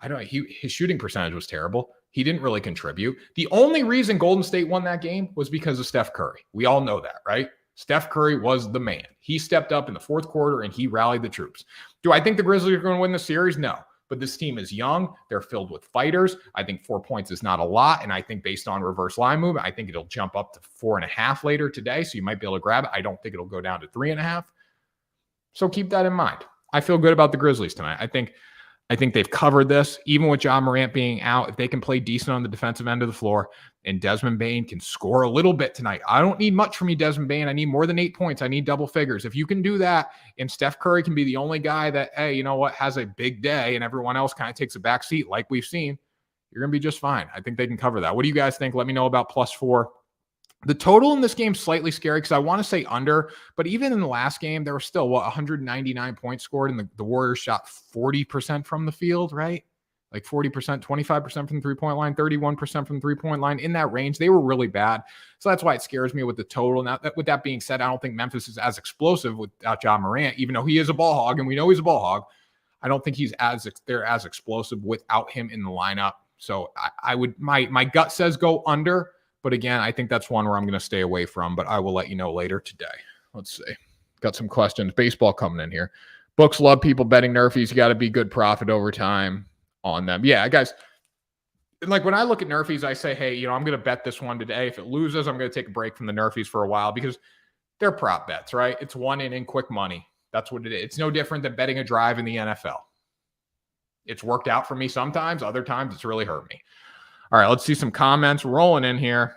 I don't know. His shooting percentage was terrible. He didn't really contribute. The only reason Golden State won that game was because of Steph Curry. We all know that, right? Steph Curry was the man. He stepped up in the fourth quarter and he rallied the troops. Do I think the Grizzlies are going to win the series? No. But this team is young. They're filled with fighters. I think 4 points is not a lot. And I think based on reverse line movement, I think it'll jump up to 4.5 later today. So you might be able to grab it. I don't think it'll go down to 3.5. So keep that in mind. I feel good about the Grizzlies tonight. I think they've covered this, even with Ja Morant being out. If they can play decent on the defensive end of the floor and Desmond Bane can score a little bit tonight. I don't need much from you, Desmond Bane. I need more than 8 points. I need double figures. If you can do that and Steph Curry can be the only guy that, hey, you know what, has a big day and everyone else kind of takes a back seat like we've seen, you're going to be just fine. I think they can cover that. What do you guys think? Let me know about +4. The total in this game is slightly scary because I want to say under, but even in the last game, there were still, 199 points scored, and the Warriors shot 40% from the field, right? Like 40%, 25% from the three-point line, 31% from the three-point line. In that range, they were really bad. So that's why it scares me with the total. Now, with that being said, I don't think Memphis is as explosive without Ja Morant, even though he is a ball hog, and we know he's a ball hog. I don't think they're as explosive without him in the lineup. So my gut says go under. But again, I think that's one where I'm going to stay away from, but I will let you know later today. Let's see. Got some questions. Baseball coming in here. Books love people betting nerfies. You got to be good profit over time on them. Yeah, guys, like when I look at nerfies, I say, hey, I'm going to bet this one today. If it loses, I'm going to take a break from the nerfies for a while because they're prop bets, right? It's one inning, quick money. That's what it is. It's no different than betting a drive in the NFL. It's worked out for me sometimes. Other times, it's really hurt me. All right, let's see some comments rolling in here.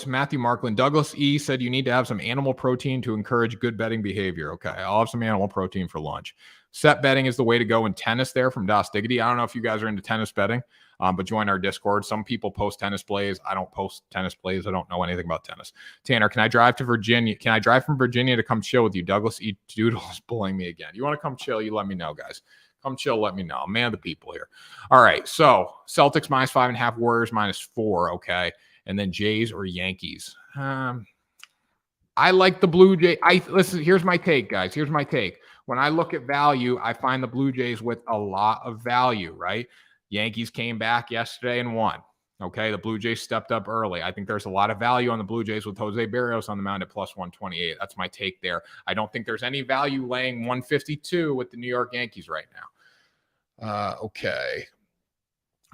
Matthew Markland. Douglas E said you need to have some animal protein to encourage good betting behavior. Okay, I'll have some animal protein for lunch. Set betting is the way to go in tennis there from Das Diggity. I don't know if you guys are into tennis betting, but join our Discord. Some people post tennis plays. I don't post tennis plays. I don't know anything about tennis. Tanner, can I drive to Virginia? Can I drive from Virginia to come chill with you? Douglas E. Doodle is bullying me again. You want to come chill? You let me know, guys. Come chill, let me know. I'm man of the people here. All right, so Celtics -5.5, Warriors -4, okay. And then Jays or Yankees. I like the Blue Jays. Listen, here's my take, guys. Here's my take. When I look at value, I find the Blue Jays with a lot of value, right? Yankees came back yesterday and won. Okay, the Blue Jays stepped up early. I think there's a lot of value on the Blue Jays with Jose Barrios on the mound at +128. That's my take there. I don't think there's any value laying 152 with the New York Yankees right now. Okay.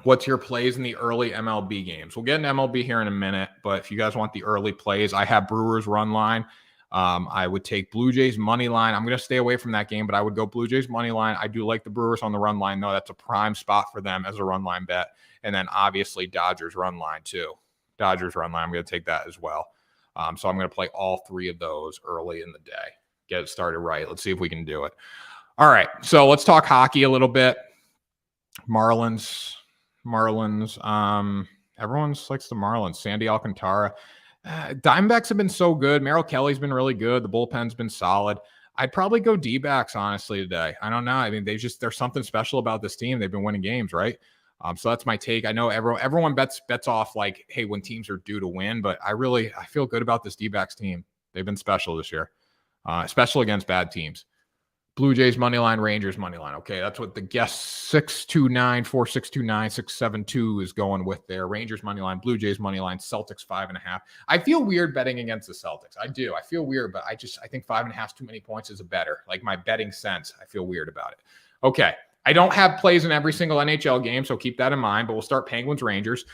What's your plays in the early MLB games? We'll get an MLB here in a minute, but if you guys want the early plays, I have Brewers run line. I would take Blue Jays money line. I'm going to stay away from that game, but I would go Blue Jays money line. I do like the Brewers on the run line, though. That's a prime spot for them as a run line bet. And then obviously Dodgers run line too. Dodgers run line. I'm going to take that as well. So I'm going to play all three of those early in the day. Get it started right. Let's see if we can do it. All right. So let's talk hockey a little bit. Marlins. Everyone likes the Marlins. Sandy Alcantara. Diamondbacks have been so good. Merrill Kelly's been really good. The bullpen's been solid. I'd probably go D-backs, honestly, today. I don't know. I mean, there's something special about this team. They've been winning games, right? So that's my take. I know everyone bets off like, hey, when teams are due to win, but I feel good about this D-backs team. They've been special this year, especially against bad teams. Blue Jays money line, Rangers money line. Okay, that's what the guest 629 4629 672 is going with there. Rangers money line, Blue Jays money line, Celtics 5.5. I feel weird betting against the Celtics. I do. I feel weird, but I think 5.5 is too many points is a better. Like my betting sense, I feel weird about it. Okay, I don't have plays in every single NHL game, so keep that in mind. But we'll start Penguins Rangers.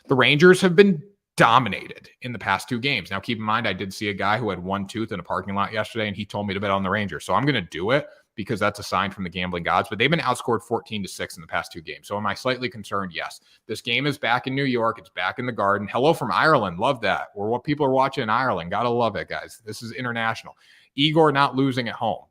The Rangers have been dominated in the past two games. Now, keep in mind, I did see a guy who had one tooth in a parking lot yesterday, and he told me to bet on the Rangers. So I'm going to do it because that's a sign from the gambling gods. But they've been outscored 14-6 in the past two games. So am I slightly concerned? Yes. This game is back in New York. It's back in the Garden. Hello from Ireland. Love that. Or what people are watching in Ireland. Gotta love it, guys. This is international. Igor not losing at home.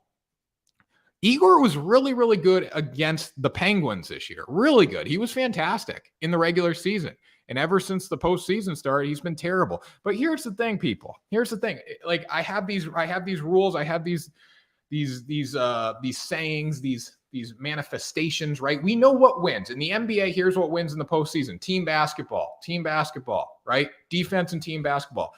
Igor was really, really good against the Penguins this year. Really good. He was fantastic in the regular season. And ever since the postseason started, he's been terrible. But here's the thing, people. Here's the thing. Like I have these rules. I have these sayings, these manifestations, right? We know what wins. In the NBA, here's what wins in the postseason. Team basketball, right? Defense and team basketball.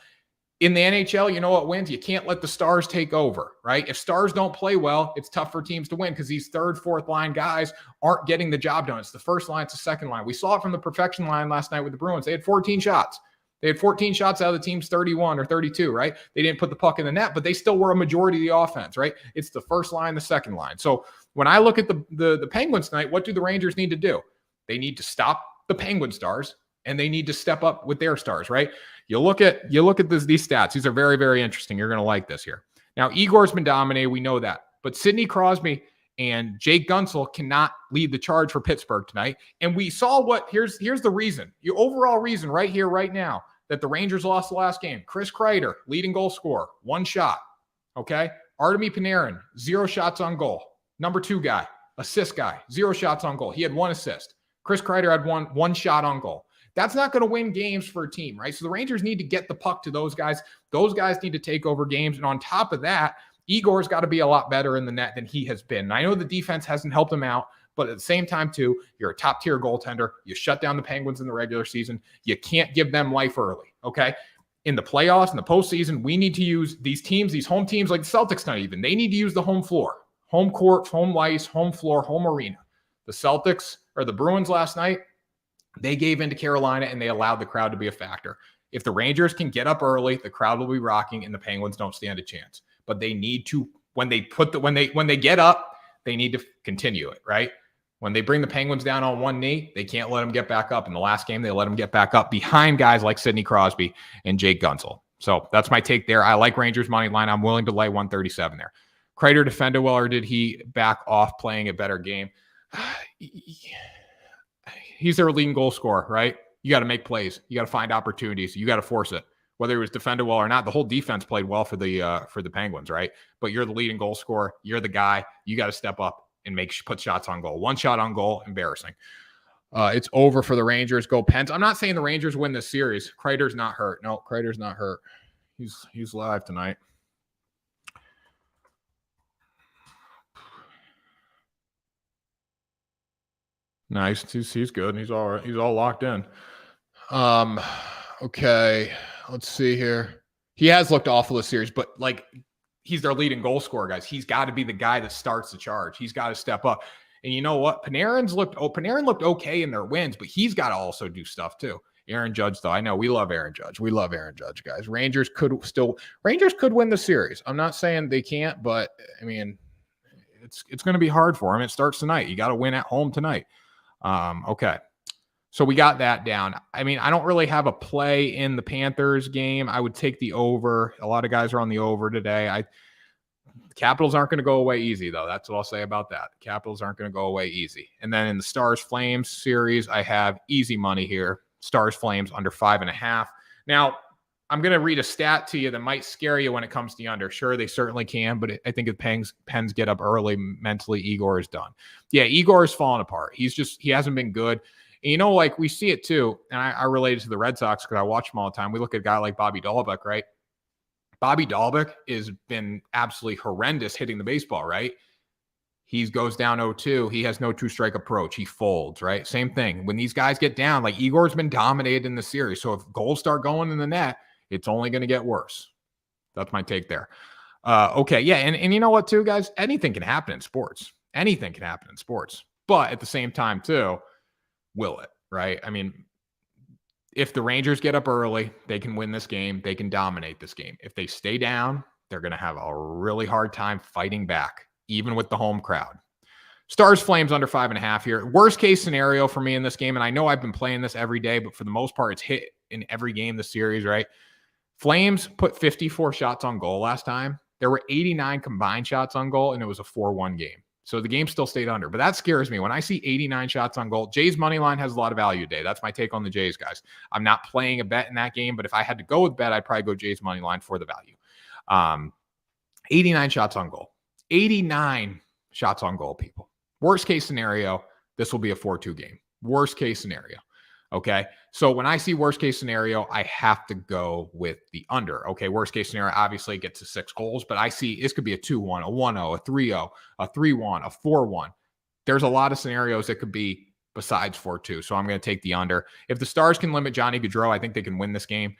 In the NHL, you know what wins? You can't let the stars take over, right? If stars don't play well, it's tough for teams to win because these third, fourth line guys aren't getting the job done. It's the first line, it's the second line. We saw it from the perfection line last night with the Bruins. They had 14 shots. They had 14 shots out of the team's 31 or 32, right? They didn't put the puck in the net, but they still were a majority of the offense, right? It's the first line, the second line. So when I look at the Penguins tonight, what do the Rangers need to do? They need to stop the Penguin stars, and they need to step up with their stars, right? You look at these stats. These are very, very interesting. You're going to like this here. Now, Igor's been dominated. We know that. But Sidney Crosby and Jake Guentzel cannot lead the charge for Pittsburgh tonight. And we saw here's the reason. The overall reason right here, right now, that the Rangers lost the last game. Chris Kreider, leading goal scorer, 1 shot. Okay? Artemi Panarin, 0 shots on goal. Number 2 guy, assist guy, 0 shots on goal. He had 1 assist. Chris Kreider had one shot on goal. That's not going to win games for a team, right? So the Rangers need to get the puck to those guys. Those guys need to take over games. And on top of that, Igor's got to be a lot better in the net than he has been. And I know the defense hasn't helped him out, but at the same time, too, you're a top-tier goaltender. You shut down the Penguins in the regular season. You can't give them life early, okay? In the playoffs, in the postseason, we need to use these teams, these home teams like the Celtics not even. They need to use the home floor, home court, home ice, home floor, home arena. The Celtics or the Bruins last night, they gave in to Carolina and they allowed the crowd to be a factor. If the Rangers can get up early, the crowd will be rocking and the Penguins don't stand a chance. But they need to, when they get up, they need to continue it, right? When they bring the Penguins down on one knee, they can't let them get back up. In the last game, they let them get back up behind guys like Sidney Crosby and Jake Guentzel. So that's my take there. I like Rangers money line. I'm willing to lay 137 there. Kreider defended well, or did he back off playing a better game? He's their leading goal scorer, right? You got to make plays. You got to find opportunities. You got to force it. Whether it was defended well or not, the whole defense played well for the Penguins, right? But you're the leading goal scorer. You're the guy. You got to step up and put shots on goal. One shot on goal, embarrassing. It's over for the Rangers. Go Pens. I'm not saying the Rangers win this series. Kreider's not hurt. No, Kreider's not hurt. He's live tonight. Nice. He's good. He's all right. He's all locked in. Okay. Let's see here. He has looked awful this series, but like he's their leading goal scorer, guys. He's got to be the guy that starts the charge. He's got to step up. And you know what? Panarin looked okay in their wins, but he's got to also do stuff too. Aaron Judge, though. I know we love Aaron Judge. We love Aaron Judge, guys. Rangers could win the series. I'm not saying they can't, but I mean, it's going to be hard for him. It starts tonight. You got to win at home tonight. Okay. So we got that down. I mean, I don't really have a play in the Panthers game. I would take the over. A lot of guys are on the over today. The Capitals aren't going to go away easy, though. That's what I'll say about that. The Capitals aren't going to go away easy. And then in the Stars-Flames series, I have easy money here. Stars-Flames under 5.5. Now, I'm going to read a stat to you that might scare you when it comes to the under. Sure, they certainly can, but I think if Pens get up early mentally, Igor is done. Yeah, Igor is falling apart. He hasn't been good. And you know, like we see it too, and I relate it to the Red Sox because I watch them all the time. We look at a guy like Bobby Dahlbeck, right? Bobby Dahlbeck has been absolutely horrendous hitting the baseball, right? He goes down 0-2. He has no two-strike approach. He folds, right? Same thing. When these guys get down, like Igor's been dominated in the series. So if goals start going in the net, it's only going to get worse. That's my take there. Okay, yeah, and you know what, too, guys? Anything can happen in sports. Anything can happen in sports. But at the same time, too, will it, right? I mean, if the Rangers get up early, they can win this game. They can dominate this game. If they stay down, they're going to have a really hard time fighting back, even with the home crowd. Stars-Flames under 5.5 here. Worst case scenario for me in this game, and I know I've been playing this every day, but for the most part, it's hit in every game this series, right? Flames put 54 shots on goal last time. There were 89 combined shots on goal, and it was a 4-1 game. So the game still stayed under. But that scares me. When I see 89 shots on goal, Jays money line has a lot of value today. That's my take on the Jays, guys. I'm not playing a bet in that game, but if I had to go with bet, I'd probably go Jays money line for the value. 89 shots on goal. 89 shots on goal, people. Worst case scenario, this will be a 4-2 game. Worst case scenario. Okay. So when I see worst case scenario, I have to go with the under. Okay. Worst case scenario, obviously it gets to 6 goals, but I see this could be a 2-1, a 1-0, a 3-0, a 3-1, a 4-1. There's a lot of scenarios that could be besides 4-2. So I'm going to take the under. If the Stars can limit Johnny Gaudreau, I think they can win this game.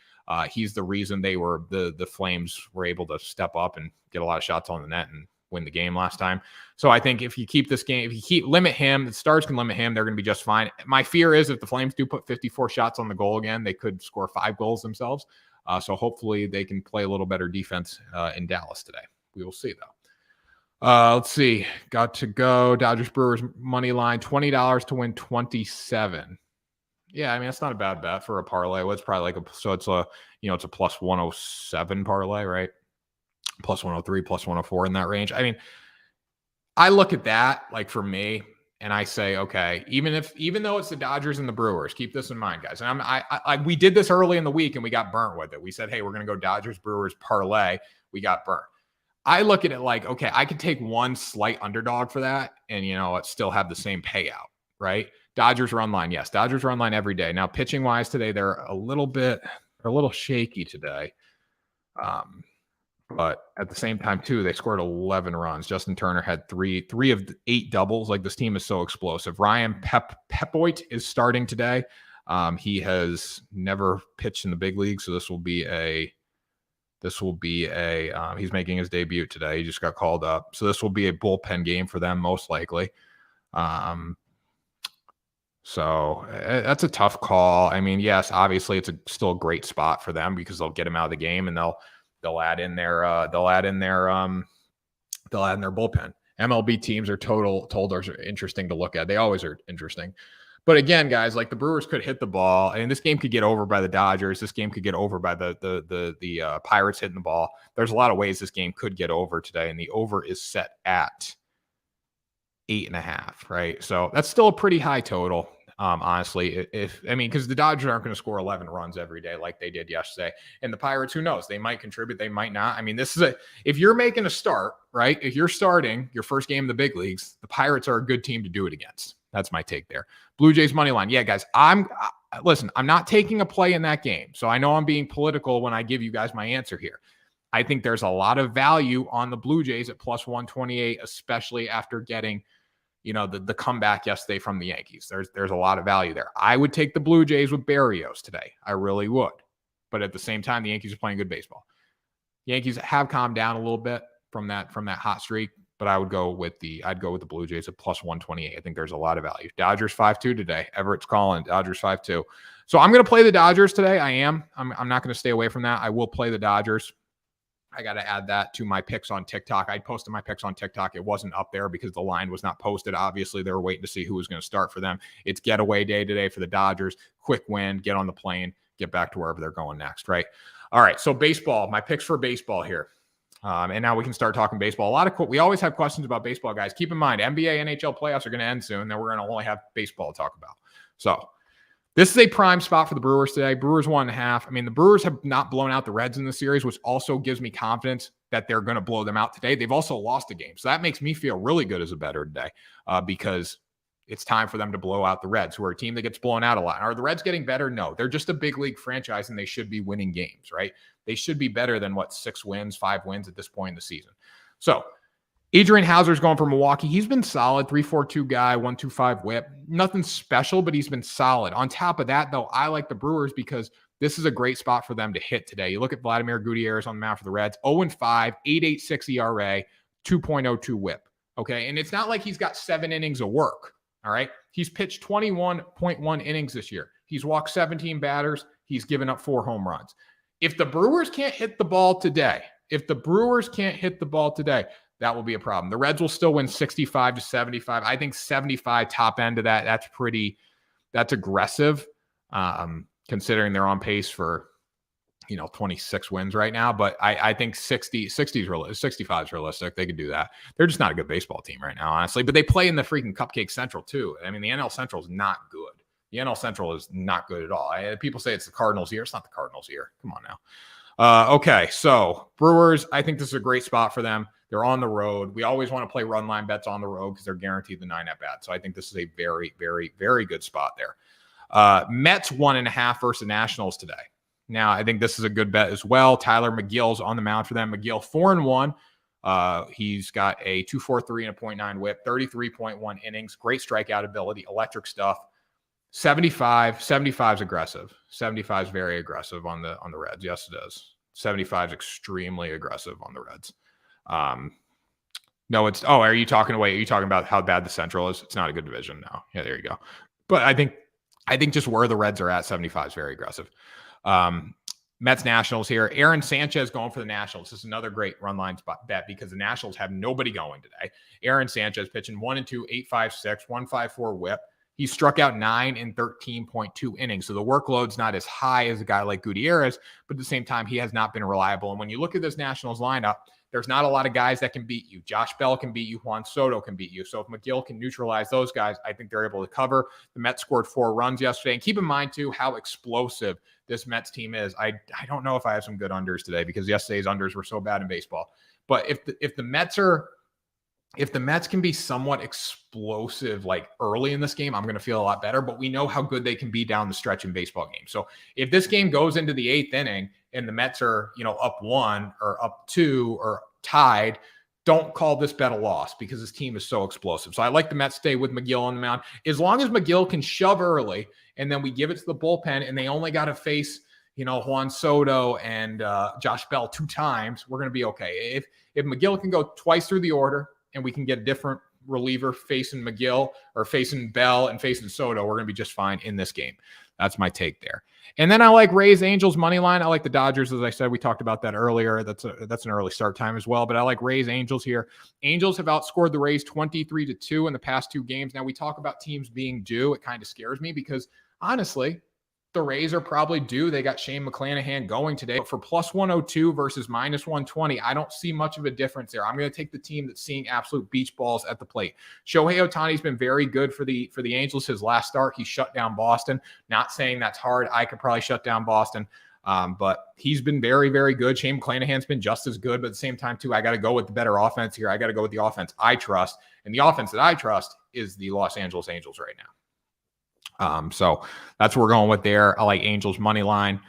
He's the reason the Flames were able to step up and get a lot of shots on the net and win the game last time. So I think if you keep this game, limit him, the Stars can limit him, they're going to be just fine. My fear is if the Flames do put 54 shots on the goal again, they could score 5 goals themselves. So hopefully they can play a little better defense in Dallas today. We will see though. Let's see. Got to go. Dodgers Brewers money line, $20 to win 27. Yeah, I mean, it's not a bad bet for a parlay. Well, it's probably like it's a plus 107 parlay, right? Plus 103, plus 104 in that range. I mean, I look at that like for me and I say, okay, even though it's the Dodgers and the Brewers, keep this in mind, guys. And we did this early in the week and we got burnt with it. We said, hey, we're going to go Dodgers Brewers parlay. We got burnt. I look at it like, okay, I could take one slight underdog for that and, it still have the same payout, right? Dodgers run line. Yes. Dodgers run line every day. Now pitching wise today, they're a little shaky today. But at the same time, too, they scored 11 runs. Justin Turner had three of the 8 doubles. Like, this team is so explosive. Ryan Pepoit is starting today. He has never pitched in the big league, so this will be he's making his debut today. He just got called up. So this will be a bullpen game for them, most likely. So that's a tough call. I mean, yes, obviously it's still a great spot for them because they'll get him out of the game and they'll add in their bullpen. MLB teams are told are interesting to look at. They always are interesting. But again, guys, like the Brewers could hit the ball, and this game could get over by the Dodgers. This game could get over by the Pirates hitting the ball. There's a lot of ways this game could get over today, and the over is set at 8.5, right? So that's still a pretty high total. Honestly, because the Dodgers aren't going to score 11 runs every day like they did yesterday. And the Pirates, who knows? They might contribute, they might not. I mean, if you're making a start, right? If you're starting your first game in the big leagues, the Pirates are a good team to do it against. That's my take there. Blue Jays money line. Yeah, guys, listen, I'm not taking a play in that game. So I know I'm being political when I give you guys my answer here. I think there's a lot of value on the Blue Jays at plus 128, especially after getting the comeback yesterday from the Yankees. There's a lot of value there. I would take the Blue Jays with Barrios today. I really would. But at the same time, the Yankees are playing good baseball. Yankees have calmed down a little bit from that hot streak, but I'd go with the Blue Jays at plus 128. I think there's a lot of value. Dodgers 5-2 today. Everett's calling. Dodgers 5-2. So I'm going to play the Dodgers today. I am. I'm not going to stay away from that. I will play the Dodgers. I got to add that to my picks on TikTok. I posted my picks on TikTok. It wasn't up there because the line was not posted. Obviously, they were waiting to see who was going to start for them. It's getaway day today for the Dodgers. Quick win, get on the plane, get back to wherever they're going next, right? All right, so baseball, my picks for baseball here. And now we can start talking baseball. We always have questions about baseball, guys. Keep in mind, NBA, NHL playoffs are going to end soon. Then we're going to only have baseball to talk about. So this is a prime spot for the Brewers today. Brewers 1.5. I mean, the Brewers have not blown out the Reds in the series, which also gives me confidence that they're going to blow them out today. They've also lost a game. So that makes me feel really good as a bettor today because it's time for them to blow out the Reds, who are a team that gets blown out a lot. Are the Reds getting better? No. They're just a big league franchise, and they should be winning games, right? They should be better than, 6 wins, 5 wins at this point in the season. So Adrian Hauser's going for Milwaukee. He's been solid, 3.42 guy, 1.25 whip. Nothing special, but he's been solid. On top of that, though, I like the Brewers because this is a great spot for them to hit today. You look at Vladimir Gutierrez on the mound for the Reds, 0-5, 8.86 ERA, 2.02 whip. Okay, and it's not like he's got 7 innings of work. All right, he's pitched 21.1 innings this year. He's walked 17 batters. He's given up 4 home runs. If the Brewers can't hit the ball today, that will be a problem. The Reds will still win 65-75. I think 75 top end of that. That's aggressive, considering they're on pace for 26 wins right now. But I think 60 is realistic. 65 is realistic. They could do that. They're just not a good baseball team right now, honestly. But they play in the freaking Cupcake Central too. I mean, the NL Central is not good. The NL Central is not good at all. People say it's the Cardinals' year. It's not the Cardinals' year. Come on now. Okay, so Brewers, I think this is a great spot for them. They're on the road. We always want to play run line bets on the road because they're guaranteed the 9 at bat. So I think this is a very, very, very good spot there. Mets 1.5 versus Nationals today. Now, I think this is a good bet as well. Tyler McGill's on the mound for them. McGill 4-1. He's got a 2.43 and a 0.9 whip, 33.1 innings, great strikeout ability, electric stuff. 75 is aggressive. 75 is very aggressive on the Reds. Yes, it is. 75 is extremely aggressive on the Reds. No, it's, are you talking about how bad the Central is? It's not a good division now. Yeah, there you go. But I think just where the Reds are at, 75 is very aggressive. Mets Nationals here. Aaron Sanchez going for the Nationals. This is another great run line spot bet because the Nationals have nobody going today. Aaron Sanchez pitching 1-2, 8.56, 1.54 whip. He struck out 9 in 13.2 innings. So the workload's not as high as a guy like Gutierrez, but at the same time, he has not been reliable. And when you look at this Nationals lineup, there's not a lot of guys that can beat you. Josh Bell can beat you. Juan Soto can beat you. So if McGill can neutralize those guys, I think they're able to cover. The Mets scored 4 runs yesterday. And keep in mind, too, how explosive this Mets team is. I don't know if I have some good unders today because yesterday's unders were so bad in baseball. But if the Mets can be somewhat explosive like early in this game, I'm going to feel a lot better. But we know how good they can be down the stretch in baseball games. So if this game goes into the 8th inning and the Mets are, up 1 or up 2 or tied, don't call this bet a loss because this team is so explosive. So I like the Mets stay with McGill on the mound. As long as McGill can shove early and then we give it to the bullpen and they only got to face, Juan Soto and Josh Bell 2 times, we're going to be okay. If McGill can go twice through the order, and we can get a different reliever facing McGill or facing Bell and facing Soto, we're going to be just fine in this game. That's my take there. And then I like Rays Angels money line. I like the Dodgers. As I said, we talked about that earlier. That's an early start time as well, but I like Rays Angels here. Angels have outscored the Rays 23-2 in the past 2 games. Now we talk about teams being due. It kind of scares me because honestly, the Rays are probably due. They got Shane McClanahan going today. But for plus 102 versus minus 120, I don't see much of a difference there. I'm going to take the team that's seeing absolute beach balls at the plate. Shohei Ohtani's been very good for the Angels. His last start, he shut down Boston. Not saying that's hard. I could probably shut down Boston. But he's been very, very good. Shane McClanahan's been just as good. But at the same time, too, I got to go with the better offense here. I got to go with the offense I trust. And the offense that I trust is the Los Angeles Angels right now. So that's what we're going with there. I like Angels money line.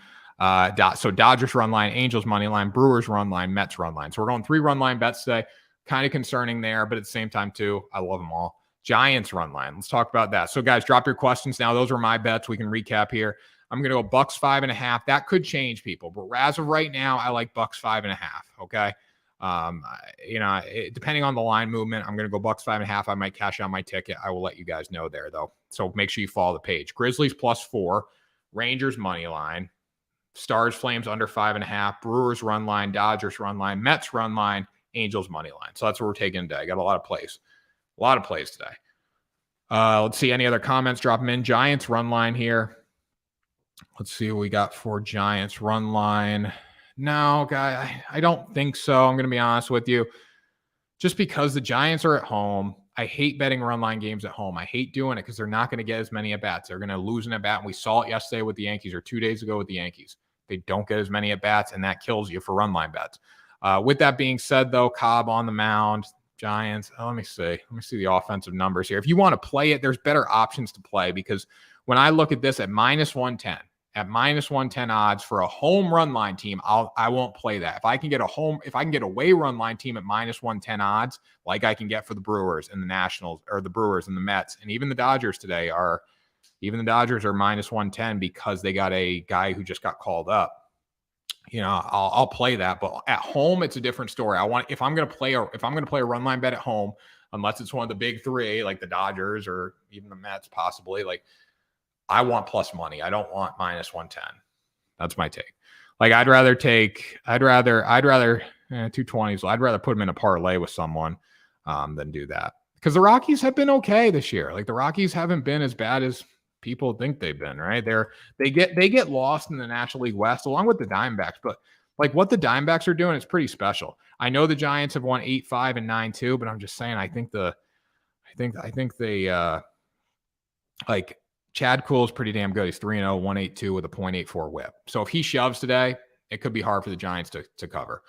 So Dodgers run line, Angels money line, Brewers run line, Mets run line. So we're going 3 run line bets today. Kind of concerning there, but at the same time too, I love them all. Giants run line. Let's talk about that. So guys, drop your questions now. Those are my bets. We can recap here. I'm going to go Bucks 5.5. That could change, people, but as of right now, I like Bucks 5.5. Okay. Depending on the line movement, I'm going to go Bucks 5.5. I might cash out my ticket. I will let you guys know there, though. So make sure you follow the page. Grizzlies +4, Rangers money line, Stars Flames under 5.5, Brewers run line, Dodgers run line, Mets run line, Angels money line. So that's what we're taking today. Got a lot of plays today. Let's see any other comments. Drop them in. Giants run line here. Let's see what we got for Giants run line. No, guy, I don't think so. I'm going to be honest with you. Just because the Giants are at home, I hate betting run line games at home. I hate doing it because they're not going to get as many at-bats. They're going to lose an at-bat. And we saw it yesterday with the Yankees or 2 days ago with the Yankees. They don't get as many at-bats, and that kills you for run line bets. With that being said, though, Cobb on the mound, Giants. Let me see the offensive numbers here. If you want to play it, there's better options to play because when I look at this at -110, at -110 odds for a home run line team, I won't play that. If I can get a away run line team at -110 odds, like I can get for the Brewers and the Nationals, or the Brewers and the Mets, and even the Dodgers today are -110 because they got a guy who just got called up. I'll play that, but at home it's a different story. If I'm going to play a run line bet at home, unless it's one of the big 3 like the Dodgers or even the Mets possibly, like I want plus money. I don't want -110. That's my take. Like I'd rather 220s. I'd rather put them in a parlay with someone than do that because the Rockies have been okay this year. Like the Rockies haven't been as bad as people think they've been, right? They get lost in the National League West along with the Diamondbacks, but like what the Diamondbacks are doing is pretty special. I know the Giants have won 8-5 and 9-2, but I'm just saying I think they Chad Kuhl is pretty damn good. He's 3-0, 182 with a .84 whip. So if he shoves today, it could be hard for the Giants to cover.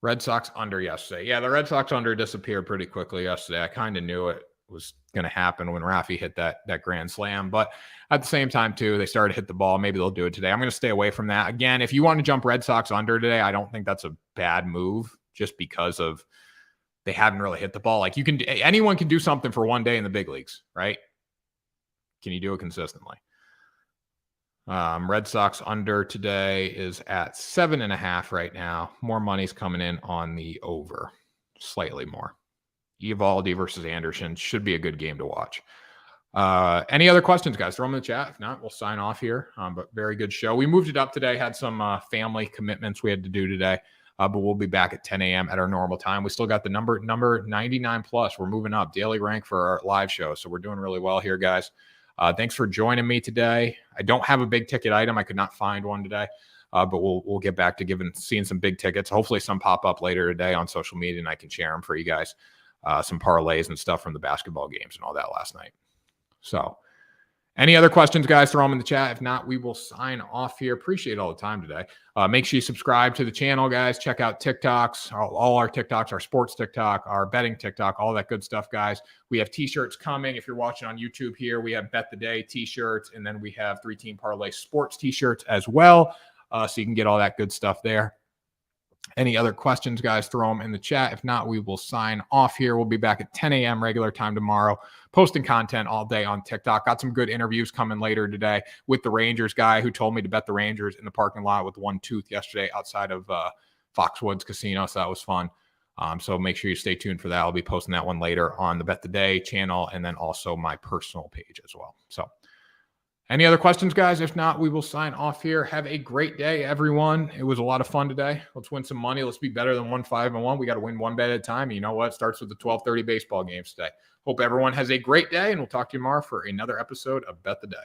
Red Sox under yesterday. Yeah, the Red Sox under disappeared pretty quickly yesterday. I kind of knew it was going to happen when Rafi hit that grand slam. But at the same time, too, they started to hit the ball. Maybe they'll do it today. I'm going to stay away from that. Again, if you want to jump Red Sox under today, I don't think that's a bad move just because of they haven't really hit the ball. Like anyone can do something for one day in the big leagues, right? Can you do it consistently? Red Sox under today is at 7.5 right now. More money's coming in on the over, slightly more. Eovaldi versus Anderson should be a good game to watch. Any other questions, guys? Throw them in the chat. If not, we'll sign off here. But very good show. We moved it up today. Had some family commitments we had to do today. But we'll be back at 10 a.m. at our normal time. We still got the number 99 plus. We're moving up daily rank for our live show. So we're doing really well here, guys. Thanks for joining me today. I don't have a big ticket item. I could not find one today, but we'll get back to seeing some big tickets. Hopefully some pop up later today on social media and I can share them for you guys. Some parlays and stuff from the basketball games and all that last night. So any other questions, guys, throw them in the chat. If not, we will sign off here. Appreciate all the time today. Make sure you subscribe to the channel, guys. Check out TikToks, all our TikToks, our sports TikTok, our betting TikTok, all that good stuff, guys. We have t-shirts coming. If you're watching on YouTube here, we have Bet the Day t-shirts, and then we have 3 Team Parlay Sports t-shirts as well. So you can get all that good stuff there. Any other questions, guys, throw them in the chat. If not, we will sign off here. We'll be back at 10 a.m. regular time tomorrow, posting content all day on TikTok. Got some good interviews coming later today with the Rangers guy who told me to bet the Rangers in the parking lot with one tooth yesterday outside of Foxwoods Casino. So that was fun. So make sure you stay tuned for that. I'll be posting that one later on the Bet the Day channel and then also my personal page as well. So any other questions, guys? If not, we will sign off here. Have a great day, everyone. It was a lot of fun today. Let's win some money. Let's be better than 1-5-1. We got to win one bet at a time. And you know what? It starts with the 12:30 baseball games today. Hope everyone has a great day, and we'll talk to you tomorrow for another episode of Bet the Day.